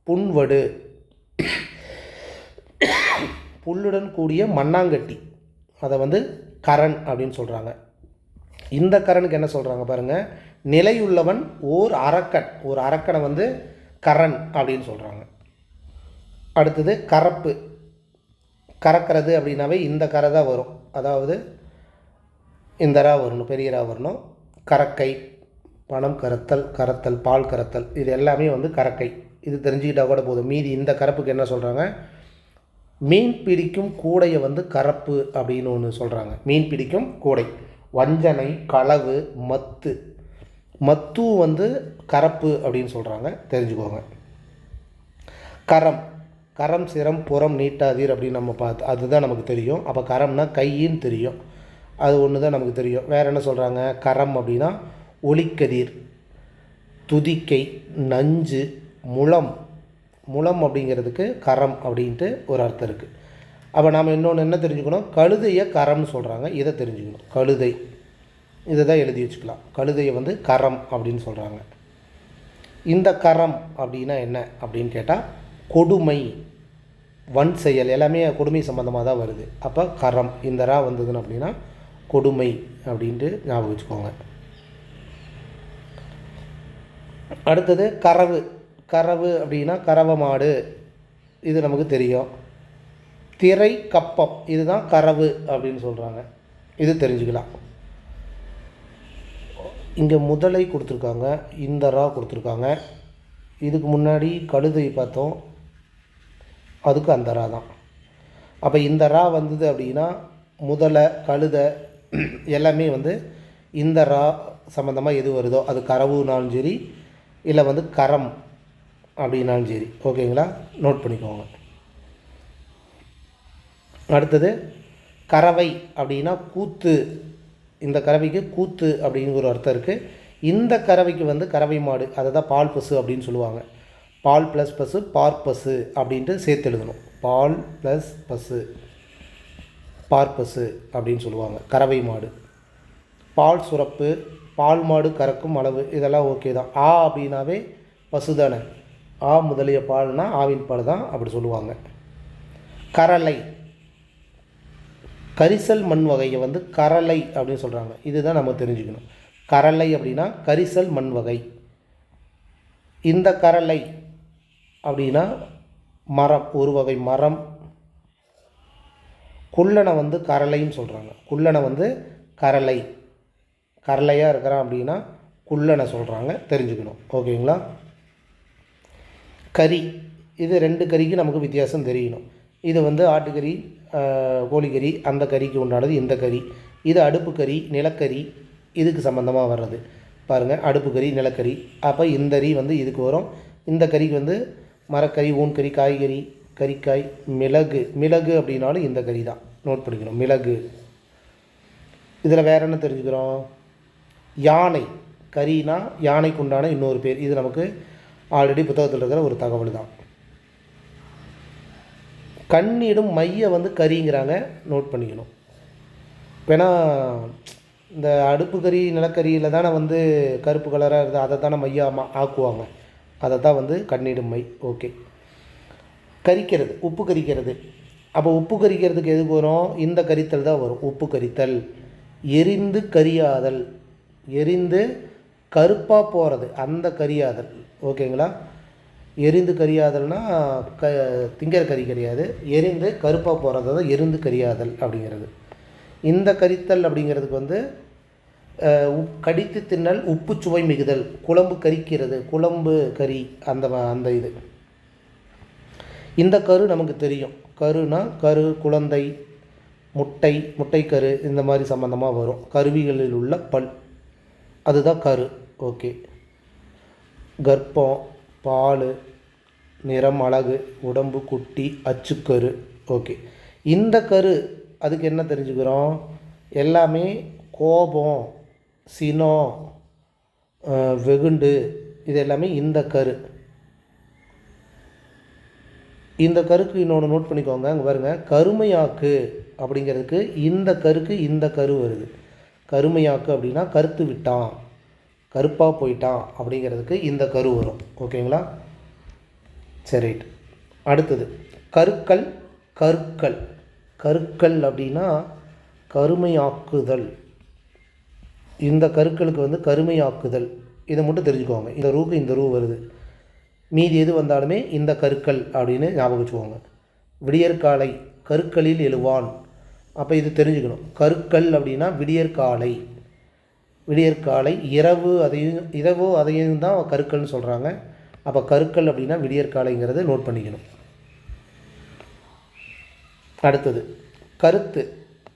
புன்வடு, புல்லுடன் கூடிய மண்ணாங்கட்டி, அதை வந்து கரண் அப்படின்னு சொல்கிறாங்க. இந்த கரனுக்கு என்ன சொல்கிறாங்க பாருங்கள், நிலையுள்ளவன் ஓர் அரக்கன். ஒரு அரக்கனை வந்து கரண் அப்படின்னு சொல்கிறாங்க. அடுத்தது கரப்பு. கறக்கிறது அப்படின்னாவே இந்த கரை தான் வரும். அதாவது இந்த ரா வரணும், பெரிய ரா வரணும். கறக்கை, பணம் கறத்தல், கறத்தல், பால் கறத்தல், இது எல்லாமே வந்து கறக்கை. இது தெரிஞ்சுக்கிட்டால் கூட போதும். மீதி இந்த கரப்புக்கு என்ன சொல்கிறாங்க? மீன் பிடிக்கும் கூடையை வந்து கரப்பு அப்படின்னு ஒன்று சொல்கிறாங்க. மீன் பிடிக்கும் கூடை. வஞ்சனை, களவு, மத்து. மத்து வந்து கரப்பு அப்படின்னு சொல்கிறாங்க, தெரிஞ்சுக்கோங்க. கரம். கரம், சிரம், புறம் நீட்டாதீர் அப்படின்னு நம்ம பார்த்து அதுதான் நமக்கு தெரியும். அப்போ கரம்னா கையின்னு தெரியும். அது ஒன்று தான் நமக்கு தெரியும். வேறு என்ன சொல்கிறாங்க? கரம் அப்படின்னா ஒளிக்கதிர், துதிக்கை, நஞ்சு, முலம். முலம் அப்படிங்கிறதுக்கு கரம் அப்படின்ட்டு ஒரு அர்த்தம் இருக்குது. அப்போ நாம் இன்னொன்று என்ன தெரிஞ்சுக்கணும்? கழுதையை கரம்னு சொல்கிறாங்க. இதை தெரிஞ்சுக்கணும். கழுதை, இதை தான் எழுதி வச்சுக்கலாம். கழுதையை வந்து கரம் அப்படின்னு சொல்கிறாங்க. இந்த கரம் அப்படின்னா என்ன அப்படின்னு கேட்டால் கொடுமை, வன் செயல், எல்லாமே கொடுமை சம்மந்தமாக தான் வருது. அப்போ கரம் இந்த ரா வந்ததுன்னு அப்படின்னா கொடுமை அப்படின்ட்டு ஞாபகம் வச்சுக்கோங்க. அடுத்தது கறவு. கறவு அப்படின்னா கறவை மாடு, இது நமக்கு தெரியும். திரை, கப்பம், இதுதான் கறவு அப்படின்னு சொல்கிறாங்க. இது தெரிஞ்சுக்கலாம். இங்கே முதலை கொடுத்துருக்காங்க, இந்த ரா கொடுத்துருக்காங்க. இதுக்கு முன்னாடி கழுதை பார்த்தோம், அதுக்கு அந்த ரா தான். அப்போ இந்த ரா வந்தது அப்படின்னா முதலை, கழுதை எல்லாமே வந்து இந்த ரா சம்மந்தமாக எது வருதோ அது கறவுனாலும் சரி, இல்லை வந்து கரம் அப்படின்னாலும் சரி. ஓகேங்களா? நோட் பண்ணிக்கோங்க. அடுத்தது கறவை அப்படின்னா கூத்து. இந்த கறவைக்கு கூத்து அப்படிங்கிற ஒரு அர்த்தம் இருக்குது. இந்த கறவைக்கு வந்து கறவை மாடு, அதை தான் பால் பசு அப்படின்னு சொல்லுவாங்க. பால் ப்ளஸ் பசு, பார்ப்பசு அப்படின்ட்டு சேர்த்து எழுதணும். பால் ப்ளஸ் பசு, பார்ப்பசு அப்படின்னு சொல்லுவாங்க. கறவை மாடு. பால் சுரப்பு, பால் மாடு கறக்கும் அளவு, இதெல்லாம் ஓகே தான். ஆ அப்படின்னாவே பசு தானே. ஆ முதலிய பால்னா ஆவின் பால் தான் அப்படி சொல்லுவாங்க. கரலை. கரிசல் மண் வகையை வந்து கரலை அப்படின்னு சொல்கிறாங்க. இதுதான் நம்ம தெரிஞ்சுக்கணும். கரலை அப்படின்னா கரிசல் மண் வகை. இந்த கரலை அப்படின்னா மரம், ஒரு வகை மரம். குள்ளனை வந்து கரலைன்னு சொல்கிறாங்க. குள்ளனை வந்து கரலை, கரலையாக இருக்கிறான் அப்படின்னா குள்ளனை சொல்கிறாங்க, தெரிஞ்சுக்கணும். ஓகேங்களா? கறி. இது ரெண்டு கறிக்கு நமக்கு வித்தியாசம் தெரியணும். இது வந்து ஆட்டுக்கறி, கோழிக்கறி, அந்த கறிக்கு உண்டானது இந்த கறி. இது அடுப்பு கறி, நிலக்கரி, இதுக்கு சம்மந்தமாக வர்றது பாருங்கள். அடுப்பு கறி, நிலக்கரி. அப்போ இந்த கறி வந்து இதுக்கு வரும். இந்த கறிக்கு வந்து மரக்கறி, ஊன்கறி, காய்கறி, கறிக்காய், மிளகு. மிளகு அப்படின்னாலும் இந்த கறி தான், நோட் பண்ணிக்கணும். மிளகு. இதில் வேறு என்ன தெரிஞ்சுக்கிறோம்? யானை. கறினா யானைக்கு உண்டான இன்னொரு பேர். இது நமக்கு ஆல்ரெடி புத்தகத்தில் இருக்கிற ஒரு தகவல் தான். கண்ணிடும் மைய வந்து கறிங்கிறாங்க, நோட் பண்ணிக்கணும். ஏன்னா இந்த அடுப்பு கறி, நிலக்கரியில் தானே வந்து கருப்பு கலராக இருக்குது, அதை தானே மையாக ஆக்குவாங்க. அதை தான் வந்து கண்ணிடும் மை. ஓகே. கரிக்கிறது, உப்பு கரிக்கிறது. அப்போ உப்பு கரிக்கிறதுக்கு எதுக்கு வரும்? இந்த கரித்தல் தான் வரும், உப்பு கரித்தல். எரிந்து கரியாதல், எரிந்து கருப்பாக போகிறது, அந்த கரியாதல். ஓகேங்களா? எரிந்து கரியாதல்னால் திங்கிற கறி கிடையாது. எரிந்து கருப்பாக போகிறது தான் எரிந்து கரியாதல் அப்படிங்கிறது. இந்த கரித்தல் அப்படிங்கிறதுக்கு வந்து கடித்து தின்னல், உப்பு சுவை மிகுதல், குழம்பு கரிக்கிறது, குழம்பு கறி, அந்த இது. இந்த கரு நமக்கு தெரியும். கருனா கரு, குழந்தை, முட்டை, முட்டைக்கரு, இந்த மாதிரி சம்மந்தமாக வரும். கருவிகளில் உள்ள பல், அதுதான் கரு. ஓகே. கர்ப்பம், பால், நிறம், அழகு, உடம்பு, குட்டி, அச்சுக்கரு. ஓகே. இந்த கரு அதுக்கு என்ன தெரிஞ்சுக்கிறோம்? எல்லாமே கோபம், சினம், வெகுண்டு, இது எல்லாமே இந்த கரு. இந்த கருக்கு இன்னொன்று நோட் பண்ணிக்கோங்க. அங்கே பாருங்கள், கருமையாக்கு அப்படிங்கிறதுக்கு இந்த கருக்கு இந்த கரு வருது. கருமையாக்கு அப்படின்னா கருத்து விட்டான், கருப்பாக போயிட்டான் அப்படிங்கிறதுக்கு இந்த கரு வரும். ஓகேங்களா? சரி, ரைட். அடுத்தது கருக்கள். கருக்கள் கருக்கள் அப்படின்னா கருமையாக்குதல். இந்த கருக்களுக்கு வந்து கருமையாக்குதல், இதை மட்டும் தெரிஞ்சுக்கோங்க. இந்த ரூக்கு இந்த ரூ வருது, மீதி எது வந்தாலுமே இந்த கருக்கள் அப்படின்னு ஞாபகம் வச்சுக்கோங்க. விடியற்காலை கருக்களில் எழுவான். அப்போ இது தெரிஞ்சுக்கணும். கருக்கள் அப்படின்னா விடியற்காலை. விடியற்காலை இரவோ அதையும் தான் கருக்கள்னு சொல்கிறாங்க. அப்போ கருக்கள் அப்படின்னா விடியற்காலைங்கிறத நோட் பண்ணிக்கணும். அடுத்தது கருத்து.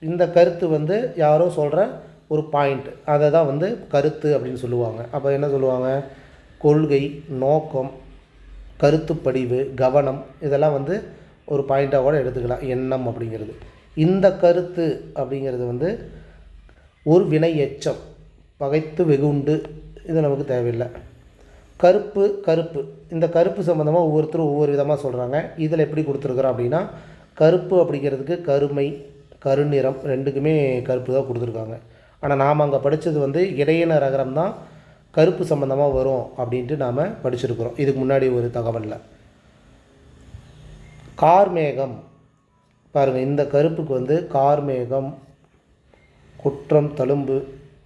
இந்த கருத்து வந்து யாரோ சொல்கிற ஒரு பாயிண்ட், அதை தான் வந்து கருத்து அப்படின்னு சொல்லுவாங்க. அப்போ என்ன சொல்லுவாங்க? கொள்கை, நோக்கம், கருத்துப்படிவு, கவனம், இதெல்லாம் வந்து ஒரு பாயிண்ட்டாக கூட எடுத்துக்கலாம். எண்ணம் அப்படிங்கிறது. இந்த கருத்து அப்படிங்கிறது வந்து ஒரு வினை எச்சம். பகைத்து வெகுண்டு, இது நமக்கு தேவையில்லை. கருப்பு. கருப்பு இந்த கருப்பு சம்மந்தமாக ஒவ்வொருத்தரும் ஒவ்வொரு விதமாக சொல்கிறாங்க. இதில் எப்படி கொடுத்துருக்குறோம் அப்படின்னா, கருப்பு அப்படிங்கிறதுக்கு கருமை, கருநிறம் ரெண்டுக்குமே கருப்பு தான் கொடுத்துருக்காங்க. ஆனால் நாம் அங்கே படித்தது வந்து இடையின ரகரம் தான் கருப்பு சம்மந்தமாக வரும் அப்படின்ட்டு நாம் படிச்சிருக்கிறோம் இதுக்கு முன்னாடி ஒரு தகவலில். கார்மேகம் பாருங்கள், இந்த கருப்புக்கு வந்து கார்மேகம், குற்றம், தழும்பு,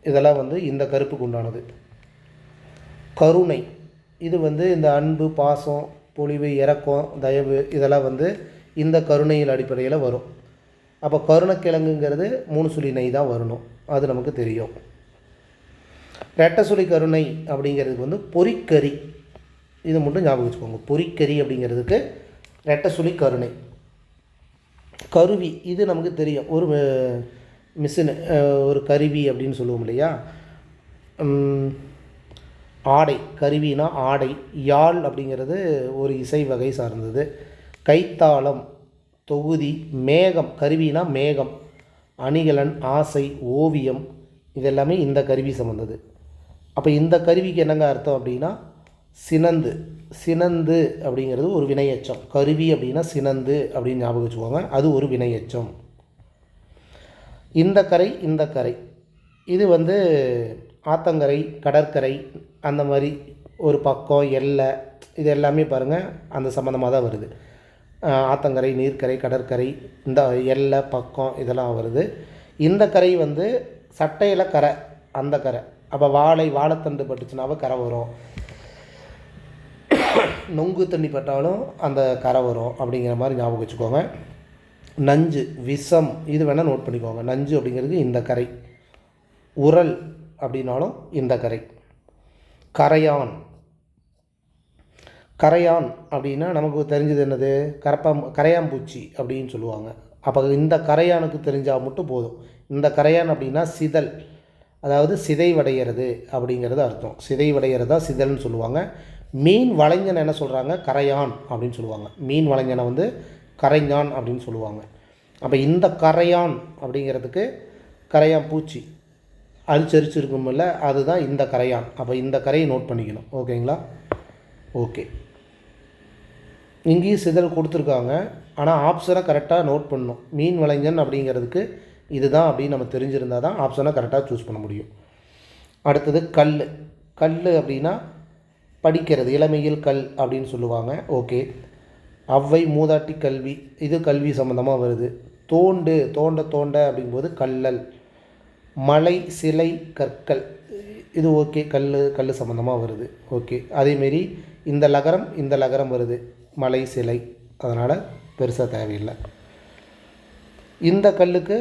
இதெல்லாம் வந்து இந்த கருப்புக்கு உண்டானது. கருணை, இது வந்து இந்த அன்பு, பாசம், பொலிவு, இரக்கம், தயவு, இதெல்லாம் வந்து இந்த கருணையில் அடிப்படையில் வரும். அப்போ கருணக்கிழங்குங்கிறது 3 சுழி நெய் தான் வரணும், அது நமக்கு தெரியும். ரெட்டை சுழி கருணை அப்படிங்கிறதுக்கு வந்து பொறிக்கறி, இது மட்டும் ஞாபகம் வச்சுக்கோங்க. பொறிக்கறி அப்படிங்கிறதுக்கு ரெட்டை சுழி கருணை. கருவி, இது நமக்கு தெரியும். ஒரு மிஷின், ஒரு கருவி அப்படின்னு சொல்லுவோம் இல்லையா? ஆடை, கருவினா ஆடை. யாழ் அப்படிங்கிறது ஒரு இசை வகை சார்ந்தது. கைத்தாளம், தொகுதி. மேகம், கருவினா மேகம். அணிகலன், ஆசை, ஓவியம், இதெல்லாமே இந்த கருவி சம்மந்தது. அப்போ இந்த கருவிக்கு என்னங்க அர்த்தம் அப்படின்னா சினந்து. சினந்து அப்படிங்கிறது ஒரு வினையச்சம். கருவி அப்படின்னா சினந்து அப்படின்னு ஞாபகம் வச்சுக்கோங்க, அது ஒரு வினையச்சம். இந்த கரை, இந்த கரை, இது வந்து ஆத்தங்கரை, கடற்கரை, அந்த மாதிரி ஒரு பக்கம், எல்லை, இது எல்லாமே பாருங்கள் அந்த சம்மந்தமாக தான் வருது. ஆத்தங்கரை, நீர்க்கரை, கடற்கரை, இந்த எல்லை, பக்கம், இதெல்லாம் வருது. இந்த கரை வந்து சட்டையில் கரை, அந்த கரை. அப்போ வாழைத்தண்டு பட்டுச்சுனாவே கரை வரும். நொங்கு தண்ணி பட்டாலும் அந்த கரை வரும் அப்படிங்கிற மாதிரி ஞாபகம் வச்சுக்கோங்க. நஞ்சு, விஷம், இது வேணால் நோட் பண்ணிக்கோங்க. நஞ்சு அப்படிங்கிறது இந்த கரை. உரல் அப்படின்னாலும் இந்த கரை. கரையான். கரையான் அப்படின்னா நமக்கு தெரிஞ்சது என்னது? கரையாம்பூச்சி அப்படின்னு சொல்லுவாங்க. அப்போ இந்த கரையானுக்கு தெரிஞ்சால் மட்டும் போதும். இந்த கரையான் அப்படின்னா சிதல், அதாவது சிதைவடைகிறது அப்படிங்கிறது அர்த்தம். சிதைவடைகிறதா சிதல்னு சொல்லுவாங்க. மீன் வளைஞன் என்ன சொல்கிறாங்க? கரையான் அப்படின்னு சொல்லுவாங்க. மீன் வளைஞனை வந்து கரைஞான் அப்படின்னு சொல்லுவாங்க. அப்போ இந்த கரையான் அப்படிங்கிறதுக்கு கரையான் பூச்சி அரிச்சிருக்குமில்ல, அதுதான் இந்த கரையான். அப்போ இந்த கரையை நோட் பண்ணிக்கணும். ஓகேங்களா? ஓகே, இங்கேயும் சிதல் கொடுத்துருக்காங்க, ஆனால் ஆப்ஷனை கரெக்டாக நோட் பண்ணணும். மீன் வளைஞன் அப்படிங்கிறதுக்கு இதுதான் அப்படின்னு நம்ம தெரிஞ்சிருந்தால் தான் ஆப்ஷனை கரெக்டாக சூஸ் பண்ண முடியும். அடுத்தது கல். கல் அப்படின்னா படிக்கிறது, இளமையில் கல் அப்படின்னு சொல்லுவாங்க. ஓகே. அவ்வை, மூதாட்டி, கல்வி, இது கல்வி சம்மந்தமாக வருது. தோண்டு, தோண்ட அப்படிங்கும்போது கல்லல். மலை, சிலை, கற்கள், இது ஓகே, கல் சம்மந்தமாக வருது. ஓகே. அதேமாரி இந்த லகரம் வருது, மலை, சிலை, அதனால் பெருசாக தேவையில்லை. இந்த கல்லுக்கு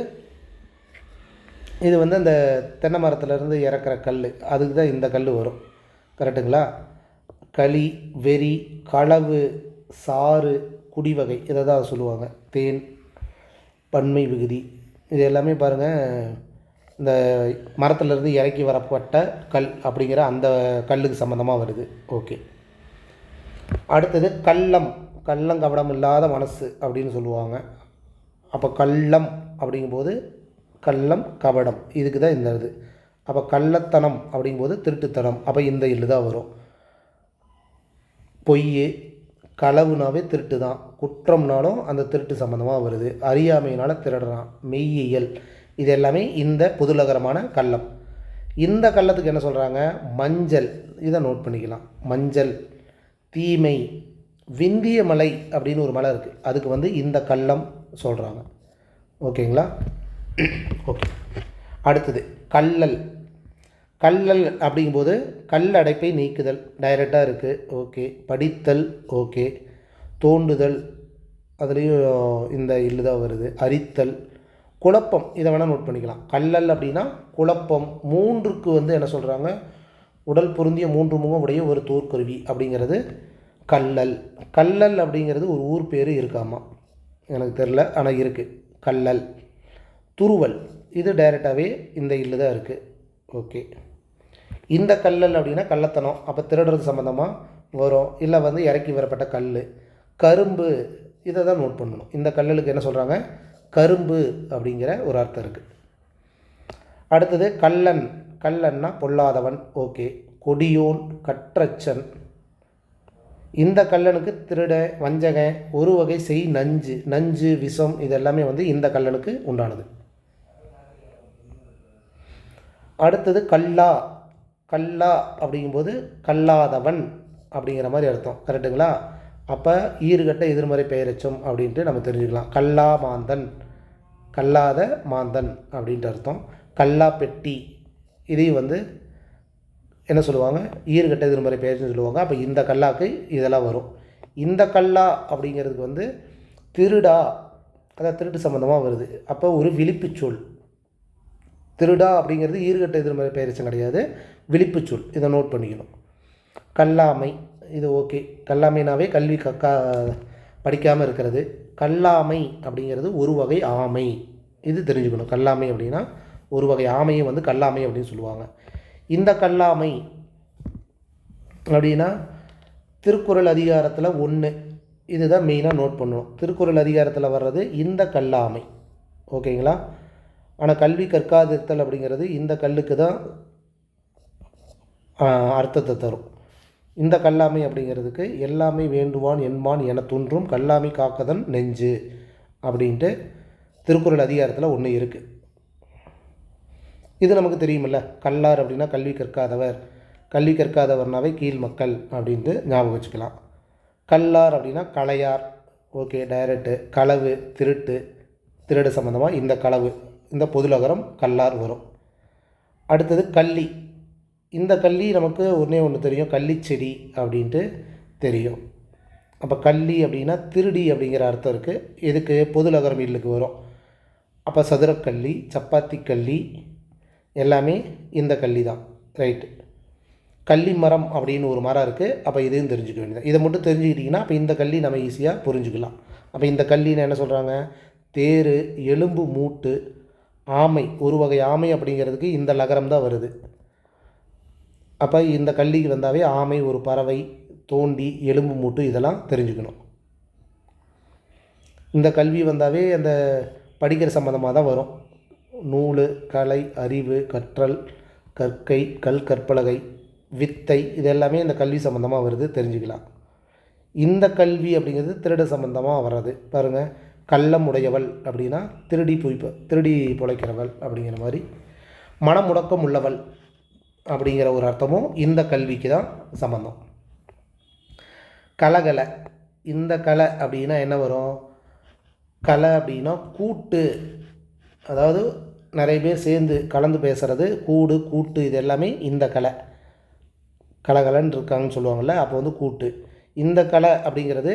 இது வந்து அந்த தென்னை மரத்துலேருந்து இறக்குற கல், அதுக்கு தான் இந்த கல் வரும். கரெக்டுங்களா? களி, வெறி, களவு, சாறு, குடிவகை, இதை தான் சொல்லுவாங்க. தேன், பன்மை விகுதி, இது எல்லாமே பாருங்கள் இந்த மரத்துலேருந்து இறக்கி வரப்பட்ட கல் அப்படிங்கிற அந்த கல்லுக்கு சம்மந்தமாக வருது. ஓகே. அடுத்தது கள்ளம். கள்ளங்கபடம் இல்லாத மனசு அப்படின்னு சொல்லுவாங்க. அப்போ கள்ளம் அப்படிங்கும்போது கள்ளம் கபடம் இதுக்கு தான் இந்த இது. அப்போ கள்ளத்தனம் அப்படிங்கும்போது திருட்டுத்தனம், அப்போ இந்த இல்லு தான் வரும். பொய், களவுனாவே திருட்டு தான், குற்றம்னாலும் அந்த திருட்டு சம்மந்தமாக வருது, அறியாமையினால் திருடுறான், மெய்யியல் இது எல்லாமே இந்த பொதுலகரமான கள்ளம். இந்த கள்ளத்துக்கு என்ன சொல்கிறாங்க? மஞ்சள். இதை நோட் பண்ணிக்கலாம். மஞ்சள், தீமை, விந்திய மலை அப்படின்னு ஒரு மலை இருக்குது, அதுக்கு இந்த கள்ளம் சொல்கிறாங்க. ஓகேங்களா? ஓகே. அடுத்தது கள்ளல். கள்ளல் அப்படிங்கும்போது கல்லடைப்பை நீக்குதல், டைரெக்டாக இருக்குது. ஓகே. படித்தல். ஓகே. தோண்டுதல், அதுலேயும் இந்த இல்லு தான் வருது. அரித்தல், குழப்பம், இதை வேணால் நோட் பண்ணிக்கலாம். கள்ளல் அப்படின்னா குழப்பம். மூன்றுக்கு என்ன சொல்கிறாங்க? உடல் பொருந்திய 3 முகம் உடைய ஒரு தோற்கருவி அப்படிங்கிறது கள்ளல். கள்ளல் அப்படிங்கிறது ஒரு ஊர் பேர் இருக்காமா, எனக்கு தெரில, ஆனால் இருக்குது. கள்ளல். துருவல், இது டைரெக்டாகவே இந்த இல்லு தான் இருக்குது. ஓகே. இந்த கள்ளல் அப்படின்னா கள்ளத்தனம், அப்போ திருடுறது சம்மந்தமாக வரும். இல்லை இறக்கி வரப்பட்ட கல். கரும்பு, இதை தான் நோட் பண்ணணும். இந்த கல்லலுக்கு என்ன சொல்கிறாங்க? கரும்பு அப்படிங்கிற ஒரு அர்த்தம் இருக்குது. அடுத்தது கள்ளன். கள்ளன்னா பொல்லாதவன். ஓகே. கொடியோன், கற்றச்சன். இந்த கள்ளனுக்கு திருட, வஞ்சகன், ஒரு வகை செய் நஞ்சு. நஞ்சு, விஷம், இது எல்லாமே இந்த கள்ளனுக்கு உண்டானது. அடுத்தது கல்லா. கல்லா அப்படிங்கும்போது கல்லாதவன் அப்படிங்கிற மாதிரி அர்த்தம். கரெக்டுங்களா? அப்போ ஈறுகட்ட எதிர்மறை பெயரச்சம் அப்படின்ட்டு நம்ம தெரிஞ்சுக்கலாம். கல்லா மாந்தன், கல்லாத மாந்தன் அப்படின்ட்டு அர்த்தம். கல்லா பெட்டி, இதையும் என்ன சொல்லுவாங்க? ஈறுகட்ட எதிர்மறை பெயர்ச்சி சொல்லுவாங்க. அப்போ இந்த கல்லாக்கு இதெல்லாம் வரும். இந்த கல்லா அப்படிங்கிறதுக்கு திருடா, அதான் திருட்டு சம்மந்தமாக வருது. அப்போ ஒரு விழிப்புச்சொல். திருடா அப்படிங்கிறது ஈறுகட்ட எதிர்மறை பெயரச்சம் கிடையாது, விழிப்புச்சொல். இதை நோட் பண்ணிக்கணும். கல்லாமை, இது ஓகே. கல்லாமைனாவே கல்வி படிக்காமல் இருக்கிறது. கல்லாமை அப்படிங்கிறது ஒரு வகை ஆமை, இது தெரிஞ்சுக்கணும். கல்லாமை அப்படின்னா ஒரு வகை ஆமையை கல்லாமை அப்படின்னு சொல்லுவாங்க. இந்த கல்லாமை அப்படின்னா திருக்குறள் அதிகாரத்தில் 1, இதுதான் மெயினாக நோட் பண்ணணும். திருக்குறள் அதிகாரத்தில் வர்றது இந்த கல்லாமை. ஓகேங்களா? ஆனால் கல்வி கற்காதிருத்தல் அப்படிங்கிறது இந்த கல்லுக்கு தான் அர்த்தத்தை தரும். இந்த கல்லாமை அப்படிங்கிறதுக்கு எல்லாமே வேண்டுவான் என்பான் என தோன்றும் கல்லாமை காக்கதன் நெஞ்சு அப்படின்ட்டு திருக்குறள் அதிகாரத்தில் 1 இருக்குது. இது நமக்கு தெரியுமில்ல. கல்லார் அப்படின்னா கல்வி கற்காதவர், கல்வி கற்காதவர்னாவே கீழ் மக்கள் அப்படின்ட்டு ஞாபகம் வச்சுக்கலாம். கல்லார் அப்படின்னா கலையார். ஓகே. டைரக்டு. களவு, திருட்டு, திருடு சம்மந்தமாக இந்த களவு, இந்த பொதுலகரம் கல்லார் வரும். அடுத்தது கள்ளி. இந்த கள்ளி நமக்கு ஒன்று தெரியும், கள்ளிச்செடி அப்படின்ட்டு தெரியும். அப்போ கள்ளி அப்படின்னா திருடி அப்படிங்கிற அர்த்தம் இருக்குது. இதுக்கு பொதுலகரம் இல்லுக்கு வரும். அப்போ சதுரக்கள்ளி, சப்பாத்தி கள்ளி எல்லாமே இந்த கள்ளி தான். ரைட்டு. கள்ளி மரம் அப்படின்னு ஒரு மரம் இருக்குது. அப்போ இதையும் தெரிஞ்சுக்க வேண்டியது. இதை மட்டும் தெரிஞ்சுக்கிட்டிங்கன்னா அப்போ இந்த கள்ளி நம்ம ஈஸியாக புரிஞ்சுக்கலாம். அப்போ இந்த கள்ளின்னு என்ன சொல்கிறாங்க? தேர், எலும்பு மூட்டு, ஆமை, ஒரு வகை ஆமை அப்படிங்கிறதுக்கு இந்த லகரம் தான் வருது. அப்போ இந்த கல்லிக்கு வந்தாவே ஆமை ஒரு பறவை, தோண்டி, எலும்பு மூட்டு இதெல்லாம் தெரிஞ்சுக்கணும். இந்த கல்வி வந்தாவே அந்த படிக்கிற சம்மந்தமாக தான் வரும். நூல், கலை, அறிவு, கற்றல், கற்கை, கற்பலகை, வித்தை, இது எல்லாமே இந்த கல்வி சம்மந்தமாக வருது, தெரிஞ்சுக்கலாம். இந்த கல்வி அப்படிங்கிறது திருட சம்மந்தமாக வர்றது. பாருங்கள், கள்ளம் உடையவள் அப்படின்னா திருடி பொழைக்கிறவள் அப்படிங்கிற மாதிரி. மனமுடக்கம் உள்ளவள் அப்படிங்கிற ஒரு அர்த்தமும் இந்த கல்விக்கு தான் சம்பந்தம். கலகலை. இந்த கலை அப்படின்னா என்ன வரும்? கலை அப்படின்னா கூட்டு, அதாவது நிறைய பேர் சேர்ந்து கலந்து பேசுகிறது, கூட்டு, இது எல்லாமே இந்த கலை. கலகலன்னு இருக்காங்கன்னு சொல்லுவாங்கள்ல, அப்போ கூட்டு. இந்த கலை அப்படிங்கிறது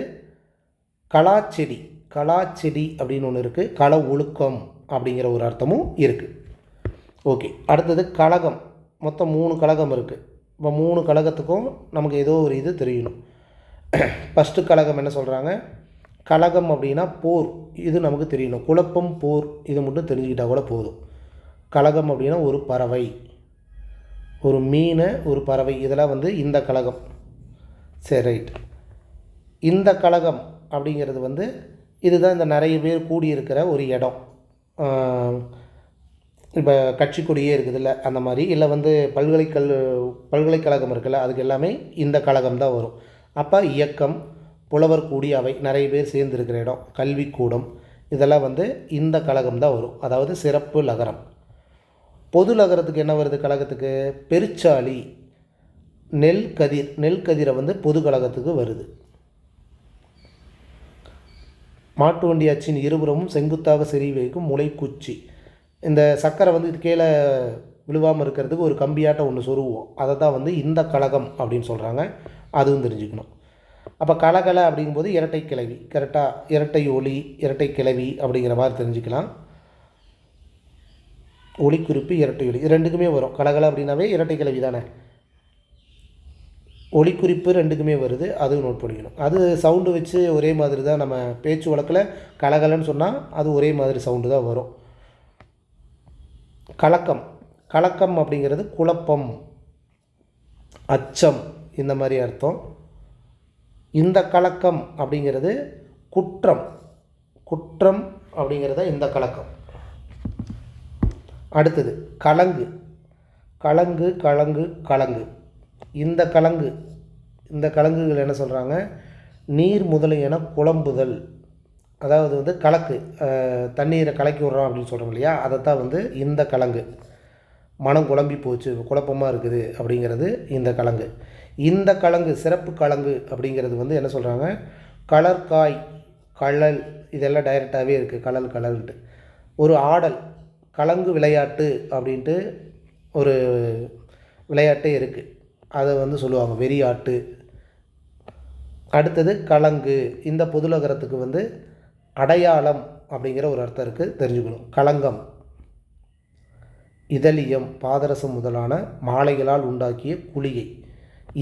கலாச்செடி அப்படின்னு ஒன்று இருக்குது. கள ஒழுக்கம் அப்படிங்கிற ஒரு அர்த்தமும் இருக்குது. ஓகே. அடுத்தது கழகம். மொத்தம் 3 கழகம் இருக்குது. இப்போ 3 கழகத்துக்கும் நமக்கு ஏதோ ஒரு இது தெரியணும். ஃபஸ்ட்டு கழகம் என்ன சொல்கிறாங்க? கழகம் அப்படின்னா போர், இது நமக்கு தெரியணும். குழப்பம், போர், இது மட்டும் தெரிஞ்சுக்கிட்டால் கூட போதும். கழகம் அப்படின்னா ஒரு பறவை, ஒரு மீன், ஒரு பறவை, இதெல்லாம் இந்த கழகம். சரி, ரைட். இந்த கழகம் அப்படிங்கிறது இதுதான் இந்த நிறைய பேர் கூடியிருக்கிற ஒரு இடம். இப்போ கட்சி கொடியே இருக்குதுல்ல அந்த மாதிரி, இல்லை வந்து பல்கலைக்கழகம் இருக்குல்ல, அதுக்கு எல்லாமே இந்த கழகம் தான் வரும். அப்போ இயக்கம், புலவர் கூடிய அவை, நிறைய பேர் சேர்ந்து இருக்கிற இடம், கல்விக்கூடம், இதெல்லாம் வந்து இந்த கழகம் தான் வரும். அதாவது சிறப்பு லகரம். பொது லகரத்துக்கு என்ன வருது கழகத்துக்கு? பெருச்சாளி, நெல் கதிரை வந்து பொது கழகத்துக்கு வருது. மாட்டு வண்டி அச்சின் இருபுறமும் செங்குத்தாக செறி வைக்கும் முளைக்குச்சி. இந்த சக்கரை வந்து இது கீழே விழுவாமல் இருக்கிறதுக்கு ஒரு கம்பியாட்டம் ஒன்று சொருவோம், அதை தான் வந்து இந்த கழகம் அப்படின்னு சொல்கிறாங்க. அதுவும் தெரிஞ்சுக்கணும். அப்போ கலகலை அப்படிங்கும்போது இரட்டை கிளவி, கரெக்டாக இரட்டை ஒலி, இரட்டை கிளவி அப்படிங்கிற மாதிரி தெரிஞ்சுக்கலாம். ஒலிக்குறிப்பு, இரட்டை ஒலி, இது ரெண்டுக்குமே வரும். கலகலை அப்படின்னாவே இரட்டை கிளவி தானே. ஒலிக்குறிப்பு ரெண்டுக்குமே வருது, அதுவும் நோட் பண்ணிக்கணும். அது சவுண்டு வச்சு ஒரே மாதிரி தான், நம்ம பேச்சு வழக்கில் கலகலைன்னு சொன்னால் அது ஒரே மாதிரி சவுண்டு தான் வரும். கலக்கம் அப்படிங்கிறது குழப்பம், அச்சம், இந்த மாதிரி அர்த்தம். இந்த கலக்கம் அப்படிங்கிறது குற்றம் அப்படிங்கிறத இந்த கலக்கம். அடுத்தது கலங்கு. இந்த கலங்குகள் என்ன சொல்கிறாங்க? நீர் முதலியன குழம்புதல். அதாவது வந்து தண்ணீரை கலக்கி விட்றோம் அப்படின்னு சொல்கிறோம் இல்லையா, அதைத்தான் வந்து இந்த கலங்கு. மனம் குழம்பி போச்சு, குழப்பமாக இருக்குது அப்படிங்கிறது இந்த கலங்கு. இந்த கலங்கு, சிறப்பு கலங்கு அப்படிங்கிறது வந்து என்ன சொல்கிறாங்க? கலர்காய், கழல், இதெல்லாம் டைரெக்டாகவே இருக்குது. கழல்ன்ட்டு ஒரு ஆடல், கலங்கு விளையாட்டு அப்படின்ட்டு ஒரு விளையாட்டே இருக்குது, அதை வந்து சொல்லுவாங்க வெறியாட்டு. அடுத்தது கலங்கு. இந்த பொதுலகரத்துக்கு வந்து அடையாளம் அப்படிங்கிற ஒரு அர்த்தம் இருக்குது, தெரிஞ்சுக்கணும். களங்கம், இதழியம், பாதரசம் முதலான மாலைகளால் உண்டாக்கிய குளிகை.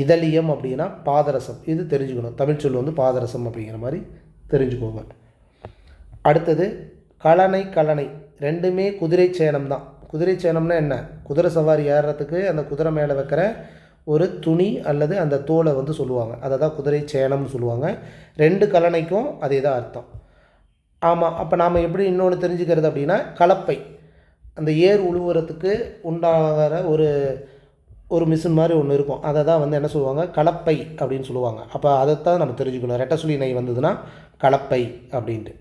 இதழியம் அப்படின்னா பாதரசம், இது தெரிஞ்சுக்கணும். தமிழ் சொல் வந்து பாதரசம் அப்படிங்கிற மாதிரி தெரிஞ்சுக்கோங்க. அடுத்தது கலனை, ரெண்டுமே குதிரை சேணம் தான். குதிரை சேணம்னா என்ன? குதிரை சவாரி ஏறுறதுக்கு அந்த குதிரை மேலே வைக்கிற ஒரு துணி அல்லது அந்த தோலை வந்து சொல்லுவாங்க, அதை தான் குதிரை சேணம்னு சொல்லுவாங்க. ரெண்டு கலனைக்கும் அதே தான் அர்த்தம். ஆமாம். அப்போ நாம் எப்படி இன்னொன்று தெரிஞ்சுக்கிறது அப்படின்னா, கலப்பை, அந்த ஏர் உழுவுறதுக்கு உண்டாகிற ஒரு மிஷின் மாதிரி ஒன்று இருக்கும், அதை தான் வந்து என்ன சொல்லுவாங்க? கலப்பை அப்படின்னு சொல்லுவாங்க. அப்போ அதைத்தான் நம்ம தெரிஞ்சுக்கணும். ரெட்டை சுழி நை வந்ததுன்னா கலப்பை அப்படின்ட்டு.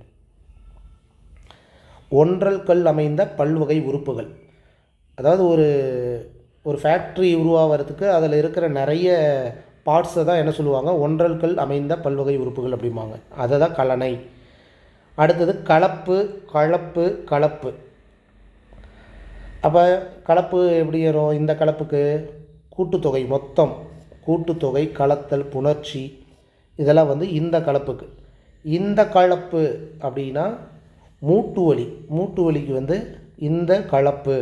ஒன்றல் கல் அமைந்த பல்வகை உறுப்புகள். அதாவது ஒரு ஃபேக்ட்ரி உருவாகிறதுக்கு அதில் இருக்கிற நிறைய பார்ட்ஸை தான் என்ன சொல்லுவாங்க? ஒன்றல் கல் அமைந்த பல்வகை உறுப்புகள் அப்படிம்பாங்க. அதை தான் கலனை. அடுத்தது கலப்பு. அப்போ கலப்பு எப்படி வரும்? இந்த கலப்புக்கு கூட்டுத்தொகை, மொத்தம் கூட்டுத்தொகை, கலத்தல், புணர்ச்சி, இதெல்லாம் வந்து இந்த கலப்புக்கு. இந்த கலப்பு அப்படின்னா மூட்டு வலிக்கு வந்து இந்த கலப்பு.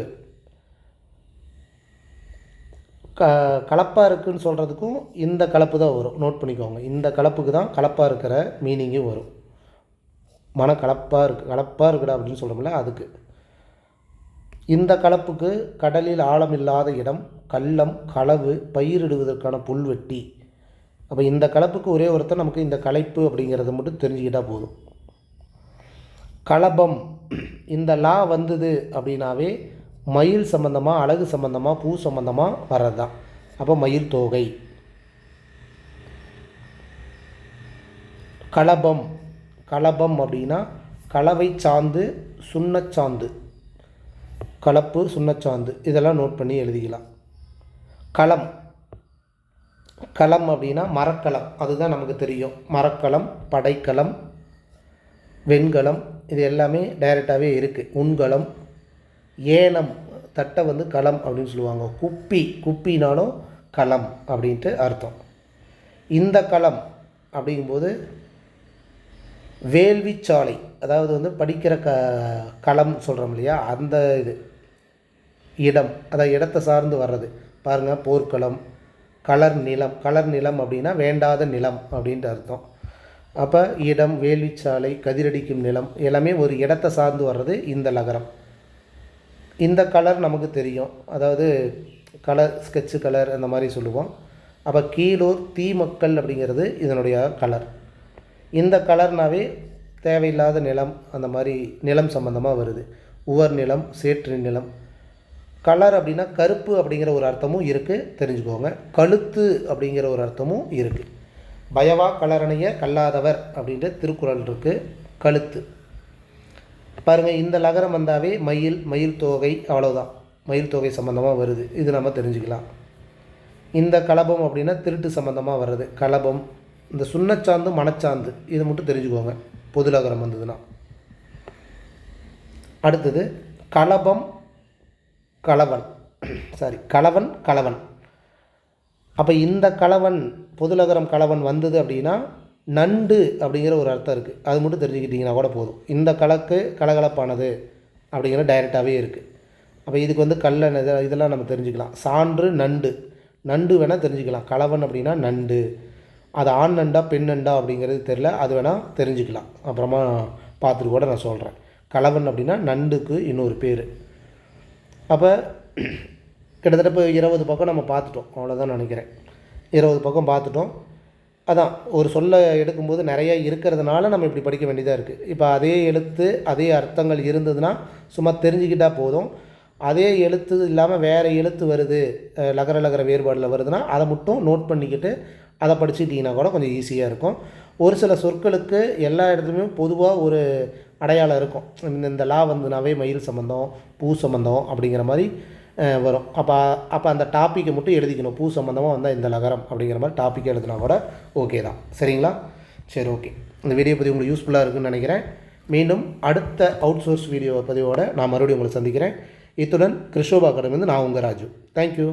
கலப்பாக இருக்குதுன்னு சொல்கிறதுக்கும் இந்த கலப்பு தான் வரும், நோட் பண்ணிக்கோங்க. இந்த கலப்புக்கு தான் கலப்பாக இருக்கிற மீனிங்கும் வரும். கலப்பாக இருக்குடா அப்படின்னு சொல்கிறோம்ல, அதுக்கு. இந்த கலப்புக்கு கடலில் ஆழமில்லாத இடம், கள்ளம், களவு, பயிரிடுவதற்கான புல்வெட்டி. அப்போ இந்த கலப்புக்கு ஒரே ஒருத்தர் நமக்கு இந்த கலைப்பு அப்படிங்கிறத மட்டும் தெரிஞ்சுக்கிட்டால் போதும். களபம், இந்த லா வந்தது அப்படின்னாவே மயில் சம்பந்தமாக, அழகு சம்பந்தமாக, பூ சம்பந்தமாக வர்றது தான். அப்போ மயில் தோகை. களபம் அப்படின்னா கலவை சாந்து, சுண்ணச்சாந்து, கலப்பு, சுண்ணச்சாந்து, இதெல்லாம் நோட் பண்ணி எழுதிக்கலாம். களம் அப்படின்னா மரக்கலம், அதுதான் நமக்கு தெரியும். மரக்கலம், படைக்கலம், வெண்கலம், இது எல்லாமே டைரெக்டாகவே இருக்குது. உண்கலம், ஏனம், தட்டை வந்து களம் அப்படின்னு சொல்லுவாங்க. குப்பினாலும் களம் அப்படின்ட்டு அர்த்தம். இந்த களம் அப்படிங்கும்போது வேள்விச்சாலை, அதாவது வந்து படிக்கிற களம் சொல்கிறோம் இல்லையா, அந்த இடம், அதாவது இடத்தை சார்ந்து வர்றது. பாருங்கள், போர்க்களம், கலர் நிலம் அப்படின்னா வேண்டாத நிலம் அப்படின்ட்டு அர்த்தம். அப்போ இடம், வேள்விச்சாலை, கதிரடிக்கும் நிலம், எல்லாமே ஒரு இடத்தை சார்ந்து வர்றது இந்த லகரம். இந்த கலர் நமக்கு தெரியும், அதாவது கலர், ஸ்கெட்சு கலர் அந்த மாதிரி சொல்லுவோம். அப்போ கீழூர் தீமக்கள் அப்படிங்கிறது இதனுடைய கலர். இந்த கலர்னாவே தேவையில்லாத நிலம், அந்த மாதிரி நிலம் சம்பந்தமாக வருது. உவர் நிலம், சேற்று நிலம், கலர் அப்படின்னா கருப்பு அப்படிங்கிற ஒரு அர்த்தமும் இருக்குது, தெரிஞ்சுக்கோங்க. கழுத்து அப்படிங்கிற ஒரு அர்த்தமும் இருக்குது. பயவா கலரணைய கல்லாதவர் அப்படின்ற திருக்குறள் இருக்குது. கழுத்து பாருங்கள், இந்த லகரம் வந்தாவே மயில், மயில் தோகை, அவ்வளோதான். மயில் தொகை சம்மந்தமாக வருது, இது நம்ம தெரிஞ்சுக்கலாம். இந்த கலபம் அப்படின்னா திருட்டு சம்மந்தமாக வர்றது கலபம். இந்த சுண்ணச்சாந்து மணச்சாந்து இது மட்டும் தெரிஞ்சுக்கோங்க பொது லகரம் வந்ததுன்னா. அடுத்தது கலபம் கலவன், கலவன் கலவன். அப்போ இந்த கலவன் பொதுலகரம் கலவன் வந்தது அப்படின்னா நண்டு அப்படிங்கிற ஒரு அர்த்தம் இருக்குது, அது மட்டும் தெரிஞ்சுக்கிட்டிங்கன்னா கூட போதும். இந்த கலக்கு கலகலப்பானது அப்படிங்கிற டைரெக்டாகவே இருக்குது. அப்போ இதுக்கு வந்து இதெல்லாம் நம்ம தெரிஞ்சுக்கலாம். சான்று நண்டு, நண்டு வேணால் தெரிஞ்சுக்கலாம். கலவன் அப்படின்னா நண்டு, அது ஆண் நண்டா பெண் நண்டா அப்படிங்கிறது தெரில, அது வேணால் தெரிஞ்சுக்கலாம். அப்புறமா பார்த்துட்டு கூட நான் சொல்கிறேன். கலவன் அப்படின்னா நண்டுக்கு இன்னொரு பேர். அப்போ கிட்டத்தட்ட இப்போ 20 பக்கம் நம்ம பார்த்துட்டோம், அவ்வளோதான் நினைக்கிறேன். 20 பக்கம் பார்த்துட்டோம். அதான் ஒரு சொல்லை எடுக்கும்போது நிறையா இருக்கிறதுனால நம்ம இப்படி படிக்க வேண்டியதாக இருக்குது. இப்போ அதே எழுத்து அதே அர்த்தங்கள் இருந்ததுன்னா சும்மா தெரிஞ்சுக்கிட்டால் போதும். அதே எழுத்து இல்லாமல் வேறு எழுத்து வருது, லகர வேறுபாடில் வருதுன்னா அதை மட்டும் நோட் பண்ணிக்கிட்டு அதை படிச்சுக்கிட்டிங்கன்னா கூட கொஞ்சம் ஈஸியாக இருக்கும். ஒரு சில சொற்களுக்கு எல்லா இடத்துலையுமே பொதுவாக ஒரு அடையாளம் இருக்கும். இந்த லா வந்துனாவே மயில் சம்மந்தம், பூ சம்மந்தம் அப்படிங்கிற மாதிரி வரும். அப்போ அந்த டாப்பிக்கை மட்டும் எழுதிக்கணும். பூ சம்மந்தமாக வந்தால் இந்த லகரம் அப்படிங்கிற மாதிரி டாப்பிக்கை எழுதினா கூட ஓகே தான். சரிங்களா? சரி, ஓகே. இந்த வீடியோ பதிவு உங்களுக்கு யூஸ்ஃபுல்லாக இருக்குதுன்னு நினைக்கிறேன். மீண்டும் அடுத்த அவுட் சோர்ஸ் வீடியோ பதிவோடு நான் மறுபடியும் உங்களை சந்திக்கிறேன். இத்துடன் கிறிஸ்டோபா அகாடமி வந்து நான் உங்கள் ராஜு. தேங்க்யூ.